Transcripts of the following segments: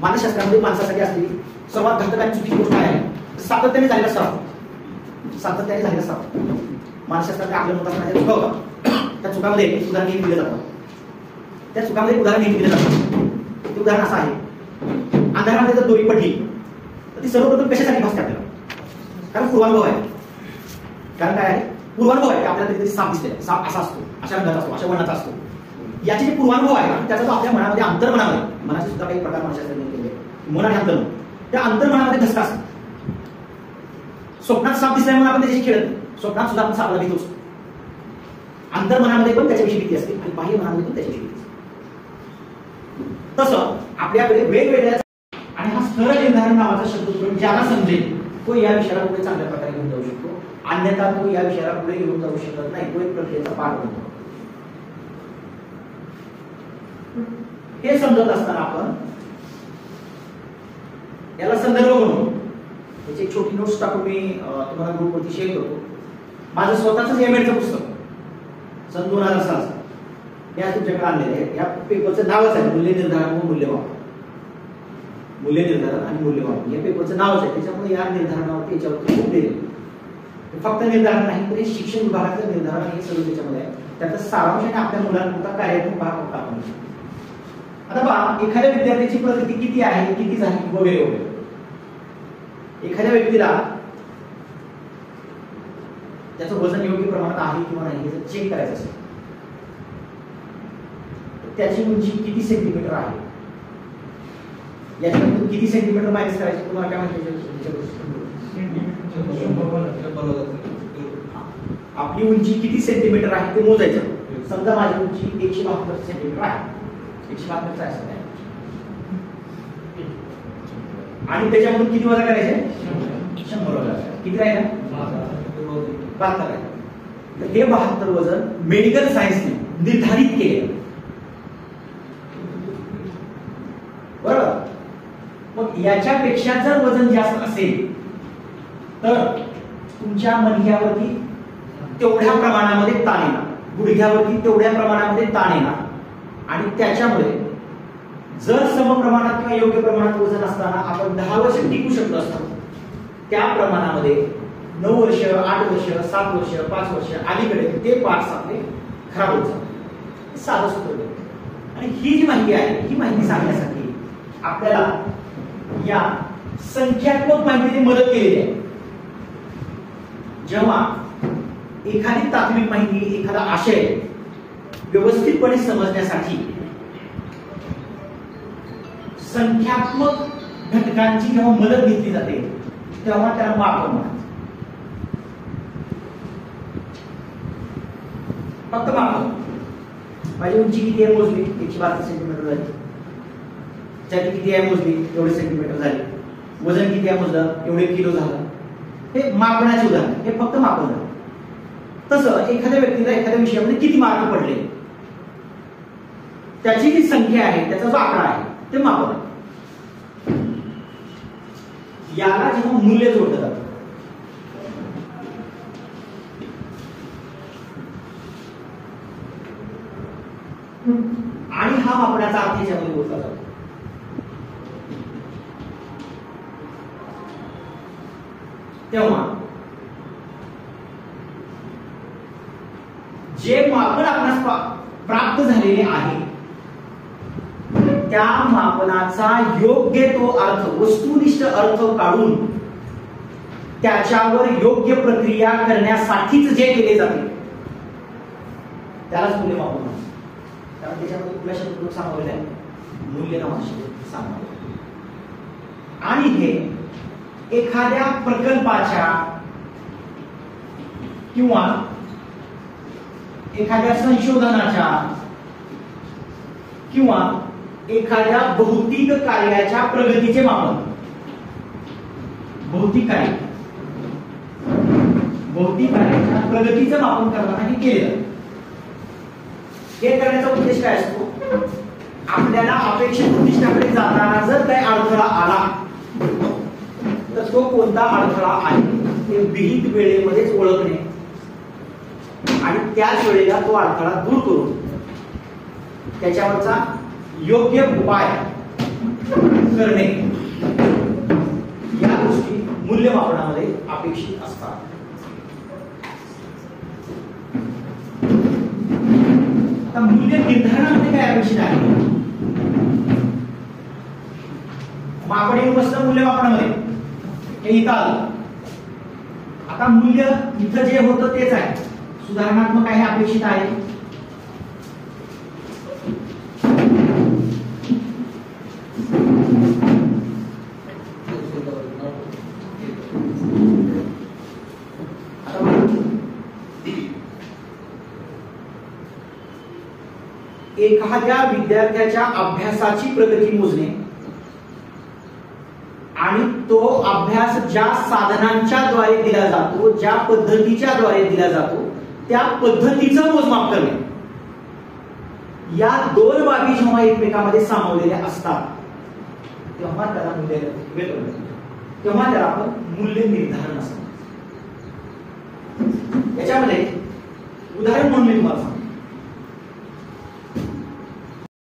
मानसशास्त्रामध्ये माणसासाठी असलेली सर्वात घातक आणि चुकीची गोष्ट आहे सातत्याने झालेला सराव. सातत्याने झालेला सराव. मानसशास्त्रात आपल्या होत असताना चुका होतात. त्या चुकामध्ये एक उदाहरण नेहमी दिलं जातं. त्या चुकामध्ये एक उदाहरण नेहमी दिलं जातं. ते उदाहरण असं आहे, अंधारामध्ये जर दोरी पडली तर ती सर्वप्रथम कशासाठी भासते आपल्याला? कारण पूर्वानुभव आहे. कारण काय आहे? पूर्वानुभव आहे. आपल्याला कधीतरी साप दिसते, साप असा असतो, अशा रंगाचा असतो, अशा वर्णाचा असतो. याचे जे पूर्वानुभव आहे त्याचा जो आपल्या मनामध्ये अंतर्मनामध्ये, मनाचे सुद्धा काही प्रकार मानसशास्त्राने केले, मन आणि अंतर्मन, त्या अंतर्मनामध्ये धसका असतो. स्वप्नात साप दिसल्यामुळे आपण त्याच्याशी खेळत नाही. स्वप्नात सुद्धा आपण सापाला भीतोच. अंतर्मनामध्ये पण त्याच्याविषयी भीती असते आणि बाह्य मनामध्ये पण त्याच्याविषयी भीती असते. तसं आपल्याकडे वेगवेगळ्या आणि हा स्तर निर्धारण नावाचा शब्द ज्याला समजेल तो या विषयाला पुढे चांगल्या प्रकारे घेऊन जाऊ शकतो. अन्यथा तो या विषयाला पुढे घेऊन जाऊ शकत नाही. तो एक प्रक्रियेचा भाग बनतो. हे समजत असताना आपण याला संदर्भ म्हणून त्याची एक छोटी नोट्स टाकून मी तुम्हाला ग्रुपवरती शेअर करतो. माझं स्वतःच एमएडचं पुस्तक सन 2000 सालचं या तुमच्याकडे आणलेलं आहे. या पेपरचं नावच आहे मूल्य निर्धारण व मूल्यमापन. मूल्य निर्धारण आणि मूल्यमापन या पेपरचं नावच आहे. त्याच्यामुळे या निर्धारणावरती याच्यावरती खूप दिले. फक्त निर्धारण नाही तर शिक्षण विभागाचं निर्धारण हे सगळं त्याच्यामध्ये आहे. त्याचा सारांश आपल्या मुलांपुरता कार्यात्मक भाग होता. आता पहा, एखाद्या विद्यार्थ्याची प्रगती किती आहे, किती झाली वगैरे वगैरे. एखाद्या व्यक्तीला त्याचं वजन योग्य प्रमाणात आहे किंवा नाही हे जर चेक करायचं असेल तर त्याची उंची किती सेंटीमीटर आहे याच्यातून किती सेंटीमीटर मायनस करायचं तुम्हाला काय माहिती? आपली उंची किती सेंटीमीटर आहे ते मोजायचं. समजा माझी उंची 172 सेंटीमीटर आहे. 172 आहे सध्या आणि त्याच्यामधून किती वजा करायचे? 100 वजा. किती राहिलं? 72 आहे. तर हे 72 वजन मेडिकल सायन्सने निर्धारित केले. बरोबर. मग याच्यापेक्षा जर वजन जास्त असेल तर तुमच्या मणक्यावरती तेवढ्या प्रमाणामध्ये ताण येणार, गुडघ्यावरती तेवढ्या प्रमाणामध्ये ताण येणार आणि त्याच्यामुळे जर समप्रमाणात किंवा योग्य प्रमाणात वजन असताना आपण 10 वर्ष टिकू शकतो असतो त्या प्रमाणामध्ये 9 वर्ष, 8 वर्ष, 7 वर्ष, 5 वर्ष अलीकडे ते पार्ट्स आपले खराब होत जातात. साधं सूत्र. आणि ही जी माहिती आहे ही माहिती सांगण्यासाठी आपल्याला या संख्यात्मक माहितीने मदत केलेली आहे. जेव्हा एखादी तात्विक माहिती, एखादा आशय व्यवस्थितपणे समजण्यासाठी संख्यात्मक घटकांची जेव्हा मदत घेतली जाते तेव्हा त्याला मापन म्हणतात. फक्त मापन. माझी उंची किती आहे मोजली, 172 सेंटीमीटर झाली. छाती किती आहे मोजली, एवढे सेंटीमीटर झाले. वजन किती आहे मोजलं, एवढे किलो झालं. हे मापनाचे उदाहरण, हे फक्त मापन झालं. तसं एखाद्या व्यक्तीला एखाद्या विषयामध्ये किती मार्क पडले त्याची जी संख्या आहे, त्याचा जो आकडा आहे ते मापन आहे. याला जेव्हा मूल्य जोडलं जातं आणि हा मापण्याचा अर्थ याच्यामध्ये बोलला जातो. तेव्हा जे मापन आपणास प्राप्त झालेले आहे त्या मापनाचा योग्य तो अर्थ, वस्तुनिष्ठ अर्थ काढून त्याच्यावर योग्य प्रक्रिया करण्यासाठीच जे केले जाते त्यालाच मूल्यमापन म्हणतात. कारण त्याच्यामध्ये कुठला शब्द सांगवलेला आहे, मूल्य नावाचा शब्द सांगवलेला. आणि हे एखाद्या प्रकल्पाच्या किंवा एखाद्या संशोधनाच्या किंवा एखाद्या भौतिक कार्याच्या प्रगतीचे मापन. भौतिक कार्याच्या प्रगतीचं मापन करताना हे केले जाते. हे करण्याचा उद्देश काय असतो? आपल्याला अपेक्षित उद्दिष्टाकडे जाताना जर काही अडथळा आला तर तो कोणता अडथळा आहे ते विहित वेळेमध्येच ओळखणे आणि त्याच वेळेला तो अडथळा दूर करून त्याच्यावरचा योग्य उपाय करणे या गोष्टी मूल्यमापनामध्ये अपेक्षित असतात. आता मूल्य निर्धारणामध्ये काय अपेक्षित आहे? मापन येऊन बसलं मूल्यमापनामध्ये, हे इथं आलं. आता मूल्य इथं जे होतं तेच आहे, सुधारणात्मक आहे अपेक्षित आहे. एखाद्या विद्यार्थ्याच्या अभ्यासाची प्रगती मोजणे आणि तो अभ्यास ज्या साधनांच्या द्वारे दिला जातो, ज्या पद्धतीच्या द्वारे दिला जातो, त्या पद्धतीचं मोजमाप करणे, या दोन बाबी जेव्हा एकमेकांमध्ये सामावलेल्या असतात तेव्हा त्याला मूल्य तेव्हा त्याला आपण मूल्य निर्धारण असतं. याच्यामध्ये उदाहरण म्हणून मी तुम्हाला सांगतो.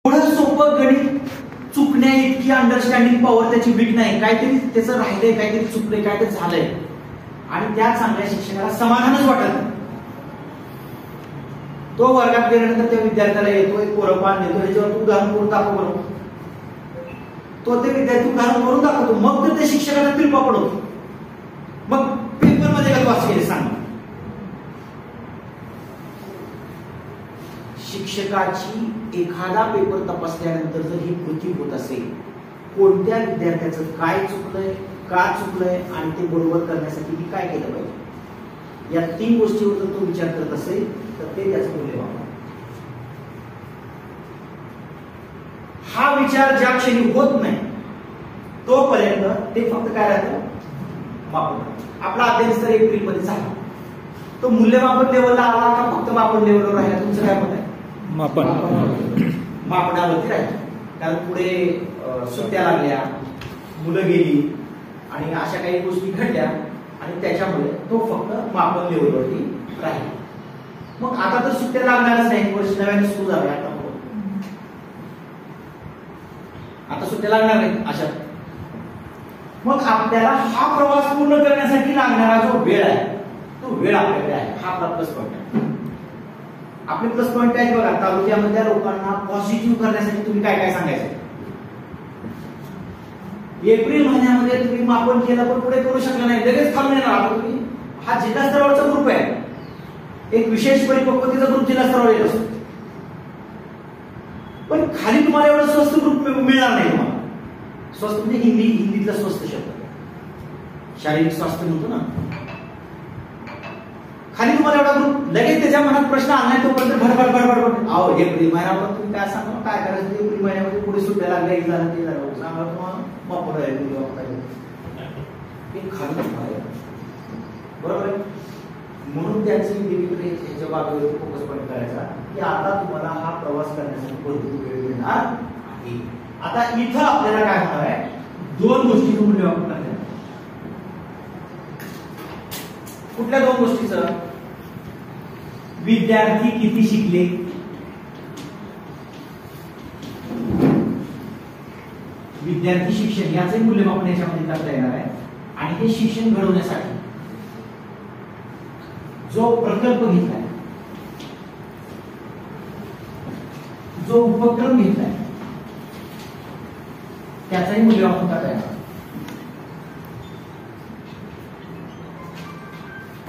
थोडं सोपं गणित चुकण्या इतकी अंडरस्टँडिंग पॉवर त्याची वीक नाही, काहीतरी त्याचं राहिलंय, काहीतरी चुकलंय, काहीतरी झालंय आणि त्या चांगल्या शिक्षकाला समाधानच वाटत नाही. तो वर्गात गेल्यानंतर त्या विद्यार्थ्याला येतो, एक पोरपान देतो, त्याच्यावर तू उदाहरण करून दाखव बरोबर. तो ते विद्यार्थी उदाहरण करून दाखवतो, मग तर त्या शिक्षकाला तिरपा पडवतो. मग पेपर मध्ये काय वाच केले सांग. शिक्षकाची एखादा पेपर तपासल्यानंतर जर ही कृती होत असेल, कोणत्या विद्यार्थ्याचं काय चुकलंय, का चुकलंय आणि ते बरोबर करण्यासाठी मी काय केलं पाहिजे, या तीन गोष्टीवर जर तो विचार करत असेल तर ते त्याचं मूल्यमापन. हा विचार ज्या क्षणी होत नाही तोपर्यंत ते फक्त काय राहतं, मापन. आपला अध्ययन स्तर एप्रिल मध्ये झाला, तो मूल्यमापन लेवलला आला का फक्त मापन लेवलवर राहिला? तुमचं काय मत आहे? मापन मापनावरती राहिलं. कारण पुढे सुट्ट्या लागल्या, मुलं गेली आणि अशा काही गोष्टी घडल्या आणि त्याच्यामुळे तो फक्त मापन लेवलवरती राहिला. मग आता तर सुट्ट्या लागणारच नाही, वर्ष नव्याने सुरू झाले. आता सुट्ट्या लागणार नाही अशा. मग आपल्याला हा प्रवास पूर्ण करण्यासाठी लागणारा जो वेळ आहे तो वेळ आपल्याकडे आहे. हा आपला प्लस पॉईंट आहे. आपले प्लस पॉईंट काय बघा, तालुक्यामधल्या लोकांना पॉझिटिव्ह करण्यासाठी तुम्ही काय काय सांगायचं? एप्रिल महिन्यामध्ये तुम्ही मापन केलं पण पुढे करू शकला नाही, लगेच थांबून येणार. तुम्ही हा जिल्हा स्तरावरचा ग्रुप आहे, एक विशेष परिपक्वतेचा ग्रुप जिल्हा स्तरावर येत असतो. पण खाली तुम्हाला एवढं स्वस्त ग्रुप मिळणार नाही. तुम्हाला स्वस्त म्हणजे हिंदीतला स्वस्त शब्द, शारीरिक स्वास्थ्य म्हणतो ना. खाली तुम्हाला एवढा ग्रुप, लगेच त्याच्या मनात प्रश्न आणलाय तोपर्यंत भडभड भडभड. अहो एप्रिल महिन्यावर तुम्ही काय सांगा, काय करायचं एप्रिल महिन्यामध्ये पुढे सुट्ट्या लागल्या, हे झालं ते झालं, सांगा तुम्हाला मापन आहे बरोबर आहे. म्हणून त्यांचं ह्याच्या बाबतीत फोकस पॉईंट करायचा की आता तुम्हाला हा प्रवास करण्यासाठी भरपूर वेळ मिळणार आहे. आता इथं आपल्याला काय होणार आहे, दोन गोष्टीचं मूल्यमापन करायचं. कुठल्या दोन गोष्टीचं? विद्यार्थी किती शिकले, विद्यार्थी शिक्षण याचे मूल्यमापन याच्यामध्ये करता येणार आहे. आणि हे शिक्षण घडवण्यासाठी जो प्रकल्प घेतलाय, जो उपक्रम घेतलाय, त्याचाही मूल्यमापन करता येणार.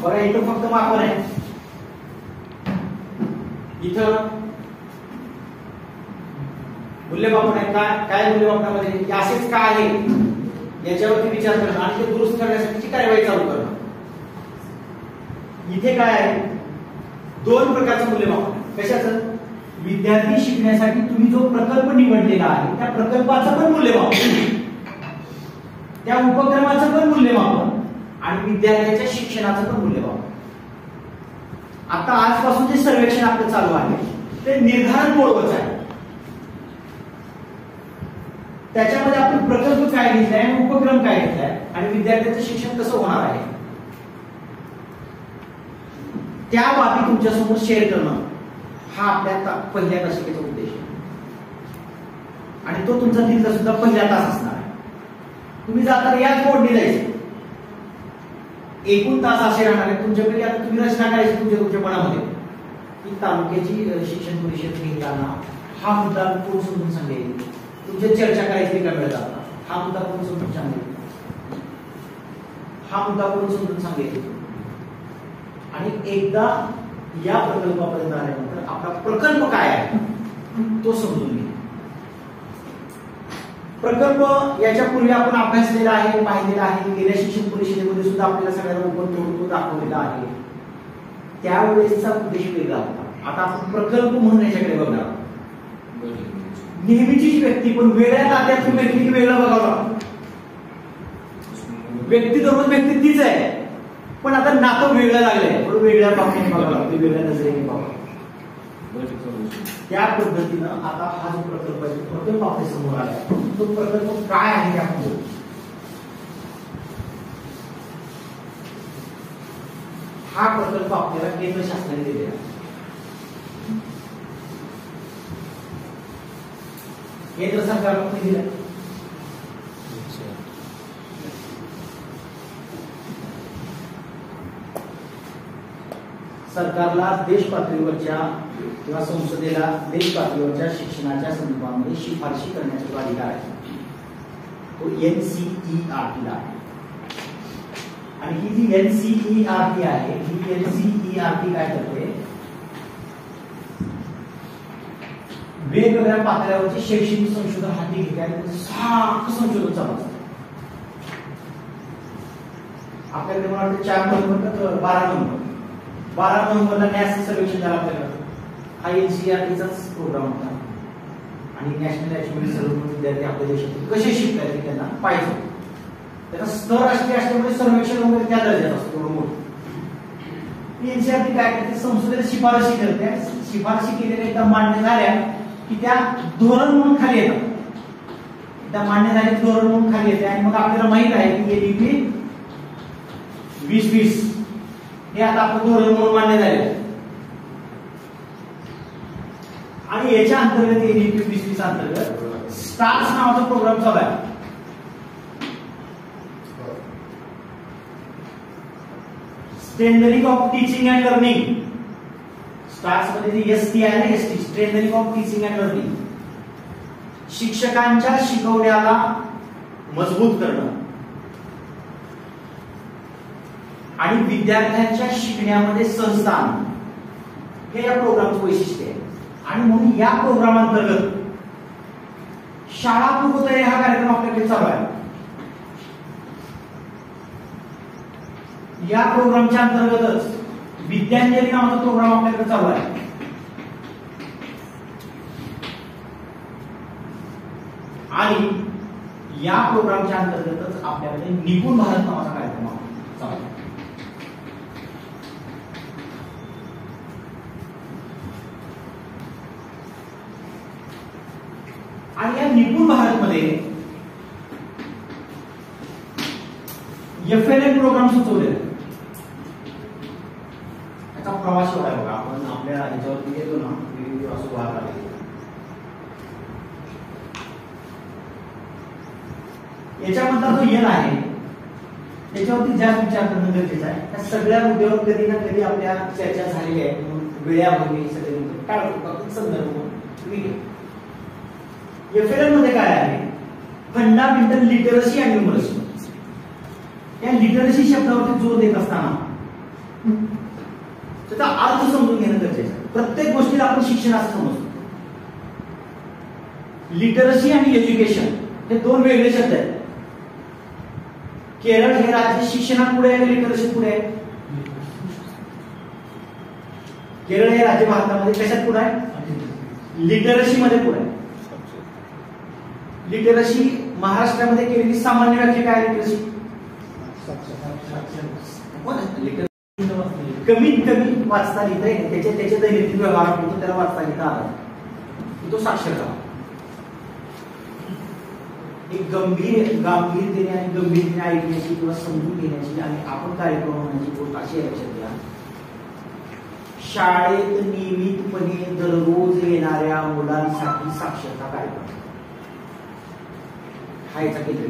बघा इथं फक्त मापन आहे, इथं मूल्यमापन आहे. काय मूल्यमापनामध्ये असेच का आहे याच्यावरती विचार करणं आणि ते दुरुस्त करण्यासाठीची कार्यवाही चालू करणं. इथे काय आहे, दोन प्रकारचं मूल्यमापन. कशाचं? विद्यार्थी शिकण्यासाठी तुम्ही जो प्रकल्प निवडलेला आहे त्या प्रकल्पाचं पण मूल्यमापन, त्या उपक्रमाचं पण मूल्यमापन आणि विद्यार्थ्याच्या शिक्षणाचं पण मूल्यमापन. आता आजपासून जे सर्वेक्षण आपलं चालू आहे ते निर्धारण मोडवरच आहे. त्याच्यामध्ये आपण प्रकल्प काय घेतलाय आणि उपक्रम काय घेतलाय आणि विद्यार्थ्यांचं शिक्षण कसं होणार आहे त्या बाबी तुमच्यासमोर शेअर करणं हा आपल्या पहिल्या तासिकेचा उद्देश आहे. आणि तो तुमचा तिथला सुद्धा पहिला तास असणार आहे. तुम्ही जाताना याच बोर्डने जायचं. एकूण तास असे राहणार आहे तुमच्याकडे. आता तुम्ही रचना करायची तुमच्या मनामध्ये की तालुक्याची शिक्षण परिषद घेताना हा मुद्दा कोण समजून सांगेल, तुमच्या चर्चा करायची एका वेळेला हा मुद्दा कोण समजून सांगेल, हा मुद्दा कोण समजून सांगेल. आणि एकदा या प्रकल्पापर्यंत आल्यानंतर आपला प्रकल्प काय आहे तो समजून घ्या. प्रकल्प याच्यापूर्वी आपण अभ्यासलेला आहे, पाहिलेला आहे. गेल्या शिक्षण परिषदेमध्ये सुद्धा आपल्याला सगळ्यांना ओपन तो दाखवलेला आहे. त्यावेळेसचा उद्देश वेगळा होता. आता आपण प्रकल्प म्हणून याच्याकडे बघणार. नेहमीचीच व्यक्ती पण वेगळ्या नात्यात व्यक्ती वेगळं बघावं. व्यक्ती दररोज व्यक्ती तीच आहे पण आता नातं वेगळं लागलंय. थोडं वेगळ्या बाबतीने बघावं लागतं, वेगळ्या नजरेने बघावं. त्या पद्धतीनं आता हा जो प्रकल्प आहे प्रकल्प आपल्या समोर आला. तो प्रकल्प काय आहे आपण बघू. हा प्रकल्प आपल्याला केंद्र शासनाने दिलेला आहे. केंद्र सरकारने दिला. सरकारला देश पातळीवरच्या किंवा संसदेला देश पातळीवरच्या शिक्षणाच्या संदर्भामध्ये शिफारशी करण्याचा जो अधिकार आहे तो NCERT आहे. आणि ही जी NCERT आहे ही NCERT काय करते, वेगवेगळ्या पातळ्यावरचे शैक्षणिक संशोधन हाती घेते आणि सारखं संशोधन चालू असतं. आपल्याकडे मला वाटतं 4 नोव्हेंबर 12 नोव्हेंबरला नॅशनल सर्वेक्षण झालं आपल्याकडे. हा NCERTचाच प्रोग्राम होता. आणि नॅशनल अचिव्हमेंट सर्वे विद्यार्थी आपल्या देशात कसे शिकतात त्यांना पाहिजे. त्याचा स्तर राष्ट्रीय असल्यामुळे सर्वेक्षण वगैरे त्या दर्जात असतो एवढं मोठं. NCERT काय करते, संसदेला शिफारशी करते. शिफारशी केलेल्या एकदा मान्य झाल्या की त्या धोरण म्हणून खाली येतात. एकदा मान्य झाले धोरण म्हणून खाली येते. आणि मग आपल्याला माहित आहे की NEP 2020 हे आता आपलं धोरण म्हणून मान्य झाले. आणि याच्या अंतर्गत NEP 2020 अंतर्गत स्टार्स नावाचा प्रोग्राम चालू आहे. Strengthening of teaching and learning. Stars मध्ये जी ST आहे ना, ST strengthening of teaching and learning. शिक्षकांच्या शिकवण्याला मजबूत करणं आणि विद्यार्थ्यांच्या शिकण्यामध्ये सहजता हे या प्रोग्रामचं वैशिष्ट्य आहे. आणि म्हणून या प्रोग्राम अंतर्गत शाळा पूर्वतयारी हा कार्यक्रम आपल्याकडे चालू आहे. या प्रोग्रामच्या अंतर्गतच विद्यांजली नावाचा प्रोग्राम आपल्याकडे चालू आहे. आणि या प्रोग्रामच्या अंतर्गतच आपल्याकडे निपुण भारत नावाचा कार्यक्रम चालू आहे. आणि या निपुण भारत मध्ये FLN प्रोग्राम सुचवले. त्याचा प्रवास एवढा आहे बघा. आपण आपल्या ह्याच्यावरती येतो ना असं वाहत आले. याच्यामधला जो N आहे त्याच्यावरती जास्त विचार करणं गरजेचं आहे. त्या सगळ्या मुद्द्यावर कधी ना कधी आपल्या चर्चा झालेली आहे. वेळा वगैरे सगळे काय संदर्भ FLN मध्ये काय आहे, फंडामेंटल लिटरसी अँड न्यूमरसी. या लिटरसी शब्दावरती जोर देत असताना त्याचा अर्थ समजून घेणं गरजेचं आहे. प्रत्येक गोष्टीला आपण शिक्षण असं समजतो. लिटरसी आणि एज्युकेशन हे दोन वेगळे शब्द आहेत. केरळ हे राज्य शिक्षणात पुढे आहे, लिटरसी पुढे आहे. केरळ हे राज्य भारतामध्ये कशात पुढे आहे, लिटरसी मध्ये पुढे आहे. लिटरसी महाराष्ट्रामध्ये केलेली सामान्य व्याख्या काय लिटरसी, कमीत कमी वाचता लिहिता येईल. त्याच्या दैनंदिन व्यवहारापुरतं त्याला वाचता लिहिता आला तो साक्षरता. एक गांभीर्याने आणि गंभीरतेने ऐकण्याची किंवा समजून घेण्याची आणि आपण कार्यक्रम होण्याची गोष्ट अशी लक्षात घ्या. शाळेत नियमितपणे दररोज येणाऱ्या मुलांसाठी साक्षरता कार्यक्रम खायचा केंद्र.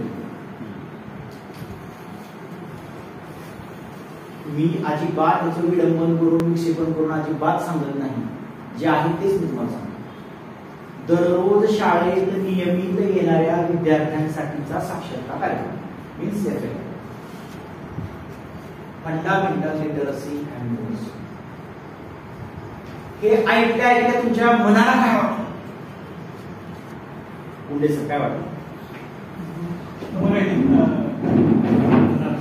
मी अजिबात त्याचं विडंबन करून विक्षेपण करून अजिबात सांगत नाही. जे आहे तेच मी तुम्हाला सांगतो. दररोज शाळेत नियमित येणाऱ्या विद्यार्थ्यांसाठीचा साक्षरता कार्यक्रम means fundamental literacy and numeracy. हे ऐकल्या ऐकल्या तुमच्या मनाला काय वाटतं? पुढे सर काय वाटतं?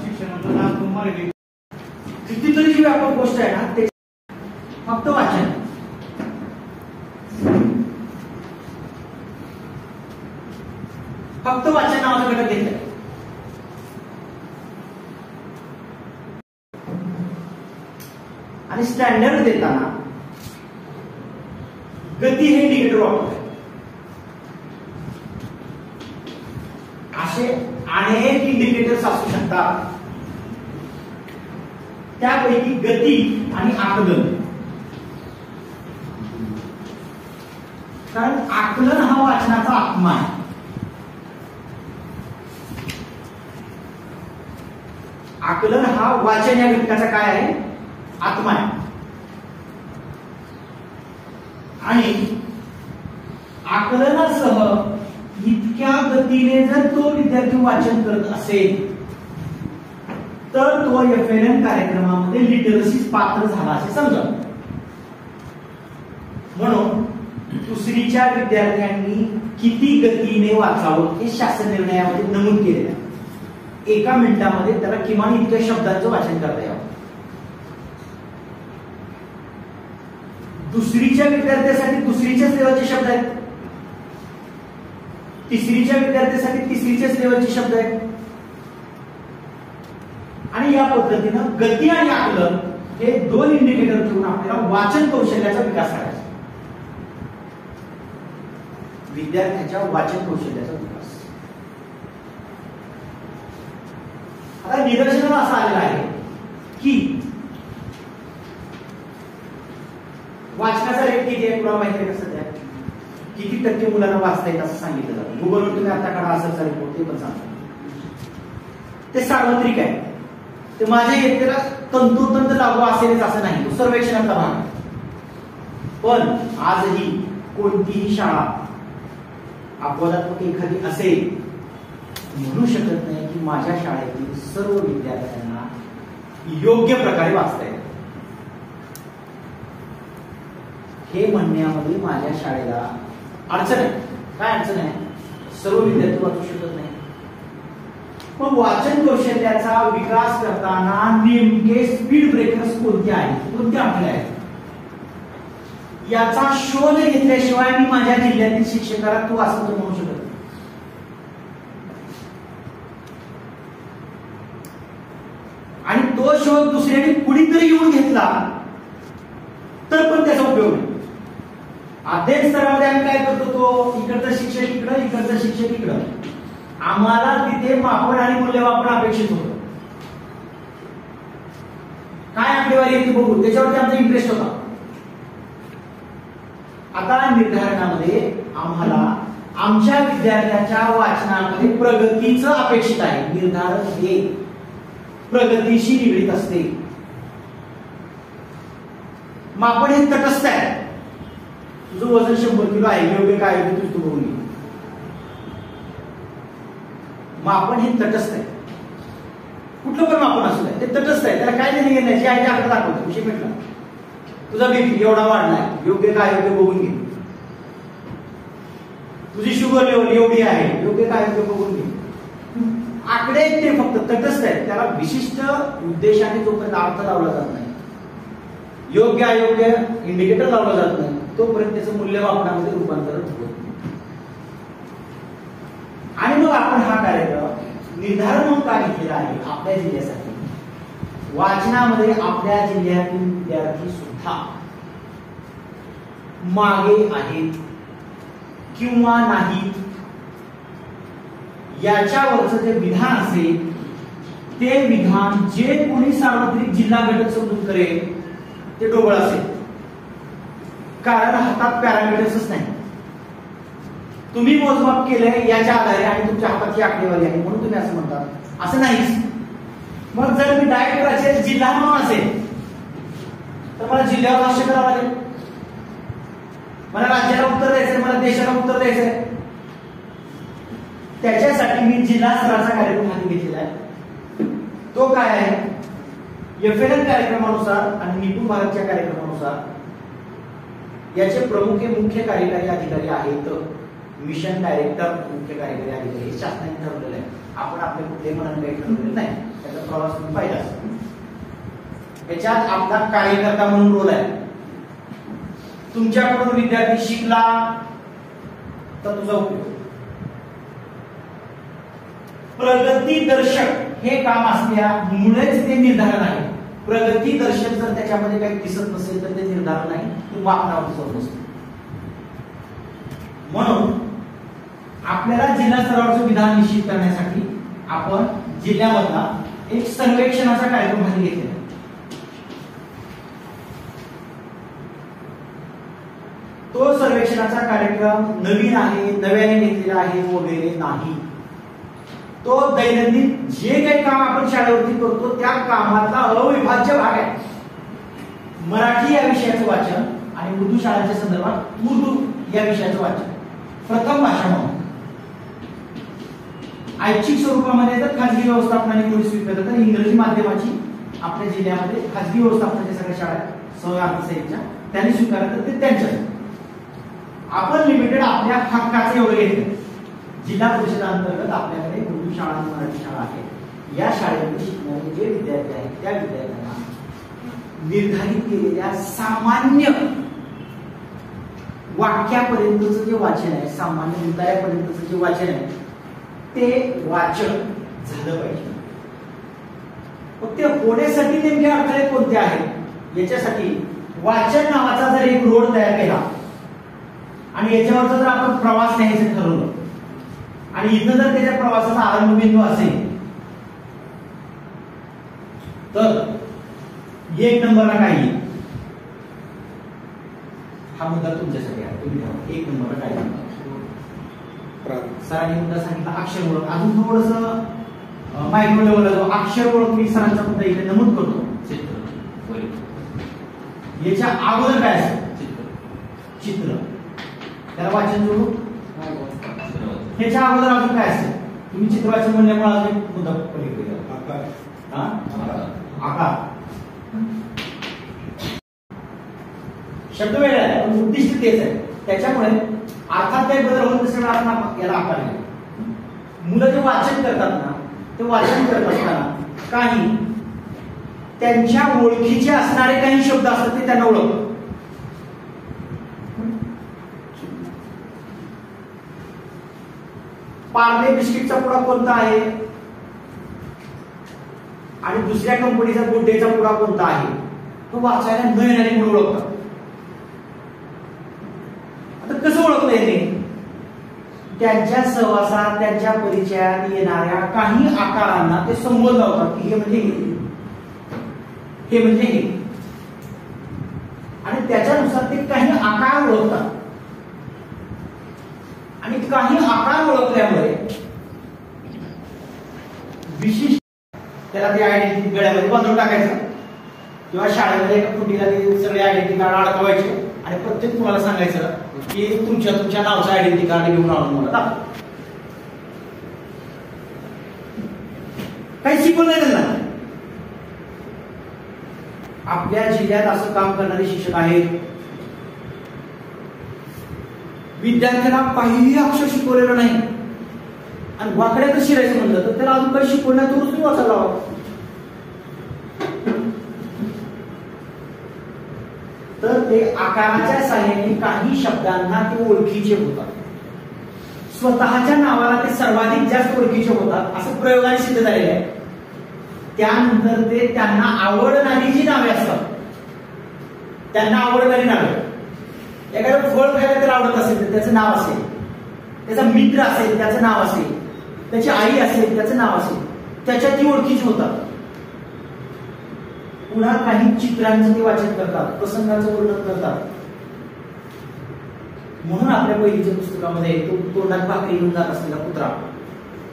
शिक्षणाचा मराठी कितीतरी जी व्यापक गोष्ट आहे ना, ते फक्त वाचन. फक्त वाचन नावाचा घटक घेतलाय. आणि स्टँडर्ड देताना गती हे इंडिकेटर वापरतात. असे अनेक इंडिकेटर्स असू शकतात. त्यापैकी गती आणि आकलन. कारण आकलन हा वाचनाचा आत्मा आहे. आकलन हा वाचन या घटकाचा काय आहे? आत्मा आहे. आणि आकलनासह इतक्या गतीने जर तो विद्यार्थी वाचन करत असेल तर तो एफएलएन कार्यक्रमामध्ये लिटरसी पात्र झाला असे समजा. म्हणून दुसरीच्या विद्यार्थ्यांनी किती गतीने वाचावं हे शासन निर्णयामध्ये नमूद केलेलं आहे. 1 मिनिटामध्ये त्याला किमान इतक्या शब्दांचं वाचन करता यावं. दुसरीच्या विद्यार्थ्यासाठी दुसरीच्याच लेवलचे शब्द आहेत. तिसरीच्या विद्यार्थ्यासाठी तिसरीच्याच लेवलचे शब्द आहेत. आणि या पद्धतीनं गती आणि आकलन हे 2 इंडिकेटर घेऊन आपल्याला वाचन कौशल्याचा विकास करायचा. विद्यार्थ्यांच्या वाचन कौशल्याचा विकास. आता निदर्शनाला असं आलेलं आहे की वाचनाचा रेट किती आहे तुला माहिती आहे का? सध्या किती टक्के मुलांना वाचता येत असं सांगितलं जातं. गुगलवर तुम्ही आता काढा असेल रिपोर्ट, ते पण सांगतो. ते सार्वत्रिक आहे. ते माझ्या येतेला तंतोतंत लागू असेलच असं नाही. तो सर्वेक्षणाचा भाग. पण आजही कोणतीही शाळा अपवादात्मक एखादी असेल म्हणू शकत नाही की माझ्या शाळेतील सर्व विद्यार्थ्यांना योग्य प्रकारे वाचता येईल. हे म्हणण्यामध्ये माझ्या शाळेला अडचण आहे. काय अडचण आहे? सर्व विद्यार्थी वाचू शकत नाही. पण वाचन कौशल्याचा विकास करताना नेमके स्पीड ब्रेकर्स कोणते आहेत, कोणते आपले आहेत याचा शोध घेतल्याशिवाय मी माझ्या जिल्ह्यातील शिक्षकाला तू असं तर म्हणू शकत नाही. आणि तो शोध दुसऱ्याने कुणीतरी येऊन घेतला तर पण त्याचा उपयोग नाही. अध्ययन स्तरामध्ये आम्ही काय करतो? तो इकडचा शिक्षक इकडं, इकडचा शिक्षक इकडं. आम्हाला तिथे मापन आणि मूल्यमापन अपेक्षित होतं. काय आकडेवारी येते बघू, त्याच्यावरती आमचा इंटरेस्ट होता. आता निर्धारणामध्ये आम्हाला आमच्या विद्यार्थ्याच्या वाचनामध्ये प्रगतीचं अपेक्षित आहे. निर्धारण हे प्रगतीशी निगडीत असते. मापन हे तटस्थ आहे. तुझं वजन 100 किलो आहे, योग्य काय आहे तू बघून घे. मापन हे तटस्थ आहे. कुठलं पण मापन असू द्या, ते तटस्थ आहे. त्याला काय देणे घेणे जे आहे ते आकडे दाखवतो. विषय भेटला. तुझा बीपी एवढा वाढलाय, योग्य काय योग्य बघून घे. तुझी शुगर लेवल एवढी आहे, योग्य काय योग्य बघून घे. आकडे ते फक्त तटस्थ आहेत. त्याला विशिष्ट उद्देशाने जोपर्यंत अर्थ लावला जात नाही, योग्य अयोग्य इंडिकेटर लावला जात नाही, तोपर्यंत त्याचं मूल्यमापनामध्ये रूपांतर होत नाही. आणि मग आपण हा कार्यक्रम निर्धारण म्हणून काय घेतलेला आहे आपल्या जिल्ह्यासाठी. वाचनामध्ये आपल्या जिल्ह्यातील विद्यार्थी सुद्धा मागे आहेत किंवा नाही याच्यावरचं जे विधान असेल ते विधान जे कोणी सार्वत्रिक जिल्हा घटक समजून करेल ते ढोबळ असेल. कारण हातात पॅरामीटर्सच नाही. तुम्ही मोजमाप केलंय याच्या आधारे आणि तुमच्या हाताची आकडेवारी आहे म्हणून तुम्ही असं म्हणता, असं नाहीच. मग जर मी डायरेक्टराचे जिल्हा म्हणून असेल तर मला जिल्ह्यावर भाष्य करावं लागेल, मला राज्याला उत्तर द्यायचंय, मला देशाला उत्तर द्यायचंय. त्याच्यासाठी मी जिल्हा स्तराचा कार्यक्रम हाती घेतलेला आहे. तो काय आहे? FLN कार्यक्रमानुसार आणि निपुण भारतच्या कार्यक्रमानुसार याचे प्रमुख हे मुख्य कार्यकारी अधिकारी आहेत. मिशन डायरेक्टर मुख्य कार्यकारी अधिकारी हे शासनाने ठरवलेलं आहे. आपण आपले कुठले म्हणून काही ठरवलेलं नाही, त्याचा प्रवास तुम्ही पाहिला. याच्यात आपला कार्यकर्ता म्हणून रोल आहे. तुमच्याकडून विद्यार्थी शिकला तर तुझा उपयोग. प्रगती दर्शक हे काम असल्यामुळेच ते निर्धारण आहे. प्रगती दर्शक जर त्याच्यामध्ये काही दिसत नसेल तर ते निर्धारण नाही, ते वापरावरती जाऊन असते. म्हणून आपल्याला जिल्हा स्तरावरचं विधान निश्चित करण्यासाठी आपण जिल्ह्यामधला एक सर्वेक्षणाचा कार्यक्रम हाती घेतलेला. तो सर्वेक्षणाचा कार्यक्रम नवीन आहे, नव्याने घेतलेला आहे वगैरे नाही. तो दैनंदिन जे काही काम आपण शाळेवरती करतो त्या कामातला अविभाज्य भाग आहे. मराठी या विषयाचं वाचन आणि उर्दू शाळांच्या संदर्भात उर्दू या विषयाचं वाचन प्रथम भाषा म्हणून. ऐच्छिक स्वरूपामध्ये जर खाजगी व्यवस्थापनाने कोणी स्वीकारलं तर इंग्रजी माध्यमाची आपल्या जिल्ह्यामध्ये खाजगी व्यवस्थापनाच्या सगळ्या शाळा सहकार्याच्या त्यांनी स्वीकारलं तर ते त्यांच्या. आपण लिमिटेड आपल्या हक्काचं एवढं घेतलं. जिल्हा परिषदांतर्गत आपल्याकडे उर्दू शाळा आणि मराठी शाळा आहेत. या शाळेमध्ये शिकणारे जे विद्यार्थी आहेत त्या विद्यार्थ्यांना निर्धारित केलेल्या सामान्य वाक्यापर्यंतचं जे वाचन आहे, सामान्य मुद्द्यापर्यंतचं जे वाचन आहे ते वाचन झालं पाहिजे. मग ते होण्यासाठी नेमके अडथळे कोणते आहेत? याच्यासाठी वाचन नावाचा जर एक रोड तयार केला आणि याच्यावरचा जर आपण प्रवास न्यायचं ठरवलं आणि इथं जर त्याच्या प्रवासाचा आरंभ बिंदू असेल तर एक नंबरला काय येईल? हा मुद्दा तुमच्यासाठी आहे. तुम्ही एक नंबरला काय येईल? सरांनी मुद्दा सांगितला अक्षर ओळख. अजून थोडस मायक्रो लेवलला जो अक्षर ओळख मी सरांचा मुद्दा इथे नमूद करतो. याच्या अगोदर काय असतं? चित्र. त्याला वाचन जोडू. ह्याच्या अगोदर अजून काय असेल? तुम्ही चित्र वाचन म्हणल्यामुळे अजून एक मुद्दा पलीकडे आकार. शब्द वेगळा आहे पण उद्दिष्ट तेच आहे. त्याच्यामुळे अर्थात काही बदल होत नसेल आपण याला आकार आहे. मुलं जे वाचन करतात ना ते वाचन करत असताना काही त्यांच्या ओळखीचे असणारे काही शब्द असतात ते त्यांना ओळखतात. पार्ले बिस्किटचा पुडा कोणता आहे आणि दुसऱ्या कंपनीचा गुड डेचा पुडा कोणता आहे तो वाचायला न येणारे मुलं ओळखतात. आता कसं ओळखलं येते? त्यांच्या सहवासात त्यांच्या परिचयात येणाऱ्या काही आकारांना ते संबोध लावतात की हे म्हणजे हे म्हणजे हे, आणि त्याच्यानुसार ते काही आकार ओळखतात. आणि काही आकार ओळखल्यामुळे विशिष्ट त्याला ते आयडेंटिटी गळ्यामध्ये बांधून टाकायचं किंवा शाळेमध्ये एका फुटीला ते सगळे आयडेंटिटी कार्ड अडकवायचे आणि प्रत्येक तुम्हाला सांगायचं की तुमच्या नावाचं आयडेंटिटी कार्ड घेऊन आणून मला दाखव. काही शिकवलं नाही त्यांना. आपल्या जिल्ह्यात असं काम करणारे शिक्षक आहेत. विद्यार्थ्यांना काहीही अक्षर शिकवलेलं नाही आणि वाकड्यात शिरायचं म्हणलं तर त्याला अजून काही शिकवण्यातूनच तुम्ही वाचायला हवं. तर ते आकाराच्या साहाय्याने काही शब्दांना ते ओळखीचे होतात. स्वतःच्या नावाला ते सर्वाधिक जास्त ओळखीचे होतात असं प्रयोगाने सिद्ध झालेलं आहे. त्यानंतर ते त्यांना आवडणारी जी नावे असतात त्यांना आवडणारी नावे. एखादं फळ खायला त्याला आवडत असेल तर त्याचं नाव असेल, त्याचा मित्र असेल त्याचं नाव असेल, त्याची आई असेल त्याचं नाव असेल, त्याच्या ती ओळखीची होतात. पुन्हा काही चित्रांचं ते वाचन करतात, प्रसंगाचं वर्णन करतात. म्हणून आपल्या पहिलीच्या पुस्तकामध्ये तो तोंडात भाकरी घेऊन जात असलेला कुत्रा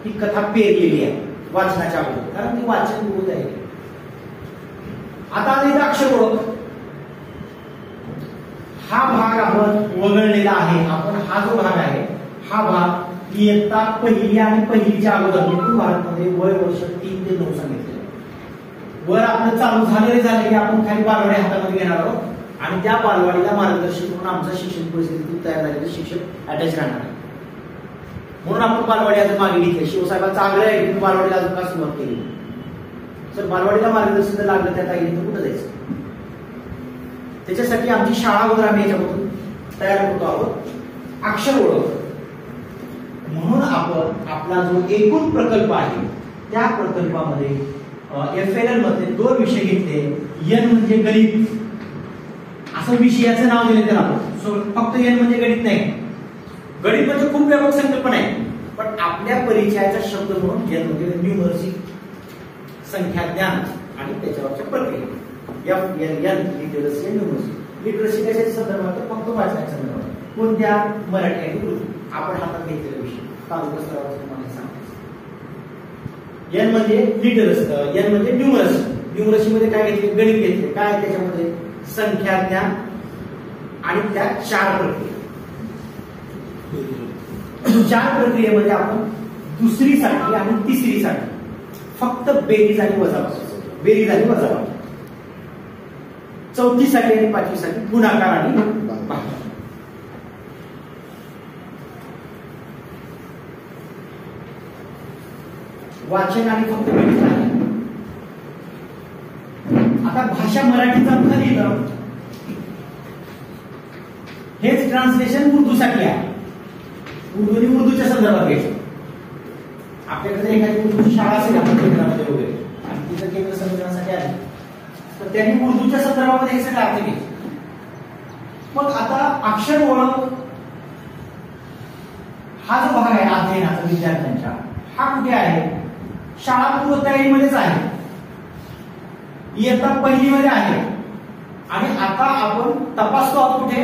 ही कथा पेरलेली आहे वाचनाच्या अगोदर, कारण ती वाचन बोध आहे. आता इथं अक्षर ओळख हा भाग आपण वगळलेला आहे. आपण हा जो भाग आहे हा भाग इयत्ता पहिली आणि पहिलीच्या अगोदर एकूण भारतमध्ये वय वर्ष 3 ते 9 सांगितले. वर आपलं चालू झालेले झाले की आपण खाली बालवाडी हातामध्ये घेणार आहोत आणि त्या बालवाडीला मार्गदर्शन करून आमचा शिक्षण परिस्थितीतून तयार झालेले शिक्षक अटॅच राहणार आहे. म्हणून आपण बालवाडी अजून मागे घेतली. शिवसाहेबांचा आग्रह आहे की तुम्ही बालवाडीला अजून का सुरुवात केली. तर बालवाडीला मार्गदर्शन जर लागलं त्या ताईने तर कुठं जायचं. त्याच्यासाठी आमची शाळा वगैरे आम्ही याच्यामधून तयार करतो आहोत. अक्षर ओळख म्हणून आपण आपला जो एकूण प्रकल्प आहे त्या प्रकल्पामध्ये FLL मध्ये 2 विषय घेतले. N म्हणजे गणित असं विषयाचं नाव दिले त्याला. फक्त N म्हणजे गणित नाही. गणित म्हणजे खूप व्यापक संकल्पना आहे, पण आपल्या परिचयाचा शब्द म्हणून N म्हणजे न्यूमरसी संख्या ज्ञान आणि त्याच्यावरच्या प्रक्रिया. N लिटरसी आणि न्यूमरसी. लिटरसी कशाच्या संदर्भात फक्त वाचनाच्या संदर्भात. कोणत्या मराठी आणि उर्दू आपण हातात घेतलेला विषय तालुका स्तरावरचा तुम्हाला सांगायचं. N म्हणजे लिटरसी, N म्हणजे न्यूमरसी. न्यूमरसी मध्ये काय घेतले गणित घेतले. काय त्याच्यामध्ये संख्या ज्ञान आणि त्या 4 प्रक्रिया. 4 प्रक्रियेमध्ये आपण दुसरीसाठी आणि तिसरीसाठी फक्त बेरीज आणि वजाबाकी, बेरीज आणि वजाबाकी. चौथीसाठी आणि पाचवीसाठी गुणाकार आणि भागाकार. वाचन आणि फक्त बेरीज नाही. आता भाषा मराठीचा लिहिलं हेच ट्रान्सलेशन उर्दूसाठी आहे. उर्दूने उर्दूच्या संदर्भात घ्यायचं. आपल्याकडे एखादी उर्दूची शाळा असेल आपण केंद्रामध्ये वगैरे आणि तिथं केंद्र संमेलनासाठी आली तर त्यांनी उर्दूच्या संदर्भामध्ये हे सगळं अर्थ घ्यायचे. मग आता अक्षर ओळख हा जो भाग आहे अध्ययनाचा विद्यार्थ्यांच्या हा कुठे आहे. शाळा पूर्व तयारीमध्येच आहे. इयत्ता पहिलीमध्ये आहे आणि आता आपण तपासतो आहोत कुठे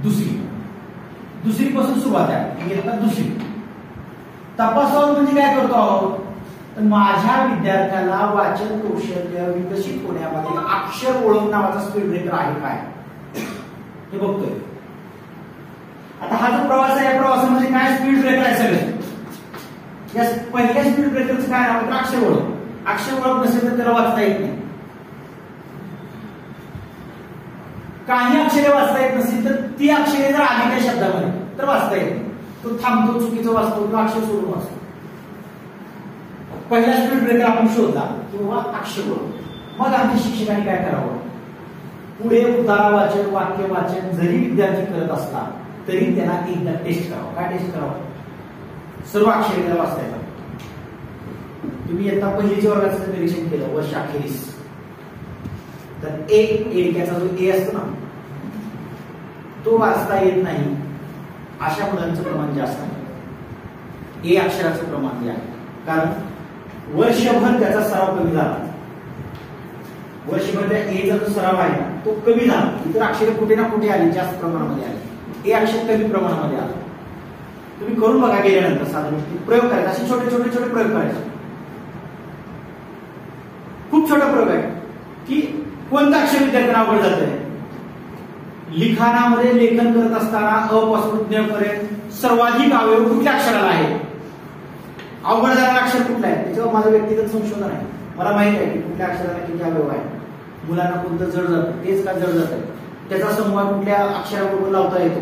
दुसरी पासून सुरुवात आहे. इयत्ता दुसरी तपासतो आहोत म्हणजे काय करतो आहोत तर माझ्या विद्यार्थ्याला वाचन कौशल्य विकसित होण्यामध्ये अक्षर ओळख नावाचा स्पीड ब्रेकर आहे काय हे बघतोय. आता हा जो प्रवास आहे या प्रवासामध्ये काय स्पीड ब्रेकर आहे सगळे. या पहिल्या स्पीड ब्रेकरचं काय नाव तर अक्षर ओळख. अक्षर ओळख नसेल तर त्याला वाचता येत नाही. काही अक्षरे वाचता येत नसतील तर ती अक्षरे जर आली त्या शब्दामध्ये तर वाचता येत नाही. तो थांबतो, चुकीचं वाचतो किंवा अक्षर सोडून वाचतो. पहिला स्पीड ब्रेकर आपण शोधला किंवा अक्षर ओळख. मग आमच्या शिक्षकांनी काय करावं पुढे उतारा वाचन वाक्य वाचन जरी विद्यार्थी करत असला तरी त्यांना एकदा टेस्ट करावं. काय टेस्ट करावं सर्व अक्षरे त्याला वाचता येतात. तुम्ही आता पहिलीच्या वर्गाचं निरीक्षण केलं वर्ष अखेरीस तर एडक्याचा जो ए असतो ना तो वाचता येत नाही अशा मुलांचं प्रमाण जास्त आहे. ए अक्षराचं प्रमाण जे आहे कारण वर्षभर त्याचा सराव कमी झाला. वर्षभर त्या एचा जो सराव आहे तो कमी झाला. इतर अक्षरे कुठे ना कुठे आली जास्त प्रमाणामध्ये आली. ए अक्षर कमी प्रमाणामध्ये आलं. तुम्ही करून बघा गेल्यानंतर साधारण प्रयोग करायचा. असे छोटे छोटे छोटे प्रयोग करायचे. खूप छोटा प्रयोग आहे की कोणतं अक्षर विद्यार्थ्यांना अवघड जातंय. लिखाणामध्ये लेखन करत असताना अ पासून ज्ञ पर्यंत सर्वाधिक अवयव कुठल्या अक्षराला आहे. अवघड जाणारं अक्षर कुठलं आहे त्याच्यावर माझं व्यक्तिगत संशोधन आहे. मला माहित आहे की कुठल्या अक्षराला किती अवयव आहे. मुलांना कोणतं जड जातं तेच का जड जातं त्याचा समूह कुठल्या अक्षराबरोबर लावता येतो.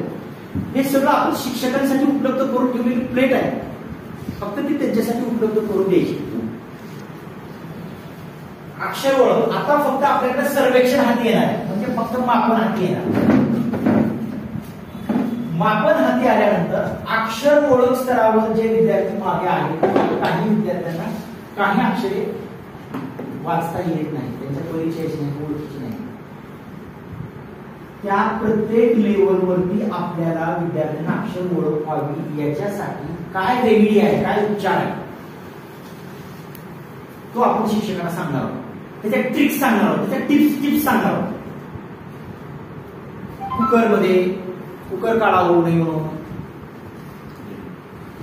हे सगळं आपण शिक्षकांसाठी उपलब्ध करून ठेवलेली प्लेट आहे. फक्त ती त्यांच्यासाठी उपलब्ध करून द्यायची. अक्षर ओळख आता फक्त आपल्याकडे सर्वेक्षण हाती येणार आहे म्हणजे फक्त मापन हाती येणार. मापन हाती आल्यानंतर अक्षर ओळख स्तरावर जे विद्यार्थी मागे आहेत काही विद्यार्थ्यांना काही अक्षरे वाचता येत नाही. त्यांच्या परिचयाची नाही ओळखीची नाही. त्या प्रत्येक लेवलवरती आपल्याला विद्यार्थ्यांना अक्षर ओळख व्हावी याच्यासाठी काय रेमेडी आहे काय उपचार आहे तो आपण शिक्षकांना सांगणार आहोत. त्याच्या ट्रिक्स सांगणार आहोत. त्याच्या टिप्स सांगणार आहोत. कुकरमध्ये कुकर काळा होऊ नये म्हणून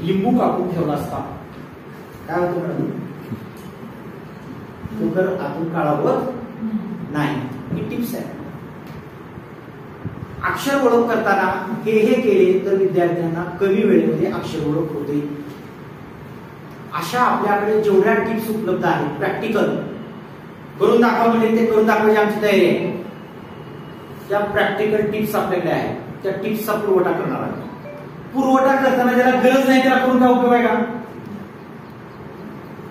लिंबू कापून ठेवला असता काय होतं मॅडम? कुकर आतून काळा होत नाही. ही टिप्स आहे. अक्षर ओळख करताना हे केले तर विद्यार्थ्यांना कमी वेळेमध्ये अक्षर ओळख होते. अशा आपल्याकडे जेवढ्या टिप्स उपलब्ध आहेत प्रॅक्टिकल करून दाखवा म्हणजे ते करून दाखवायची आमची तयारी आहे. त्या प्रॅक्टिकल टिप्स आपल्याकडे आहेत. त्या टिप्सचा पुरवठा करणार आहे. पुरवठा करताना ज्याला गरज नाही त्याला करून काय उपयोग आहे का?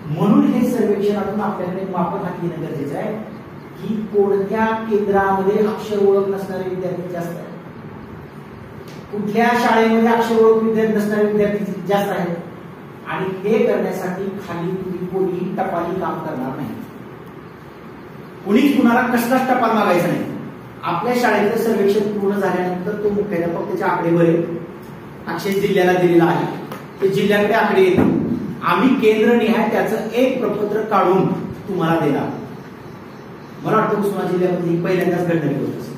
म्हणून हे सर्वेक्षणातून आपल्याकडे मापन हाती घेणं गरजेचं आहे की कोणत्या केंद्रामध्ये अक्षर ओळख नसणारे विद्यार्थी जास्त आहेत, कुठल्या शाळेमध्ये अक्षर ओळख विद्यार्थी नसणारे विद्यार्थी जास्त आहेत. आणि हे करण्यासाठी खाली तुम्ही कोणीही टपाली काम करणार नाही. कुणीच कुणाला कसलाच टपाल मागायचा नाही. आपल्या शाळेचं सर्वेक्षण पूर्ण झाल्यानंतर तो मुख्याध्यापक त्याचे आकडे भरेल. अक्षय जिल्ह्याला दिलेला आहे ते जिल्ह्याकडे आकडे येतील. आम्ही केंद्रनिहाय त्याचं एक प्रपत्र काढून तुम्हाला देणार. मला वाटतं उस्मानाबाद जिल्ह्यामध्ये पहिल्यांदाच घडणारी गोष्ट असेल.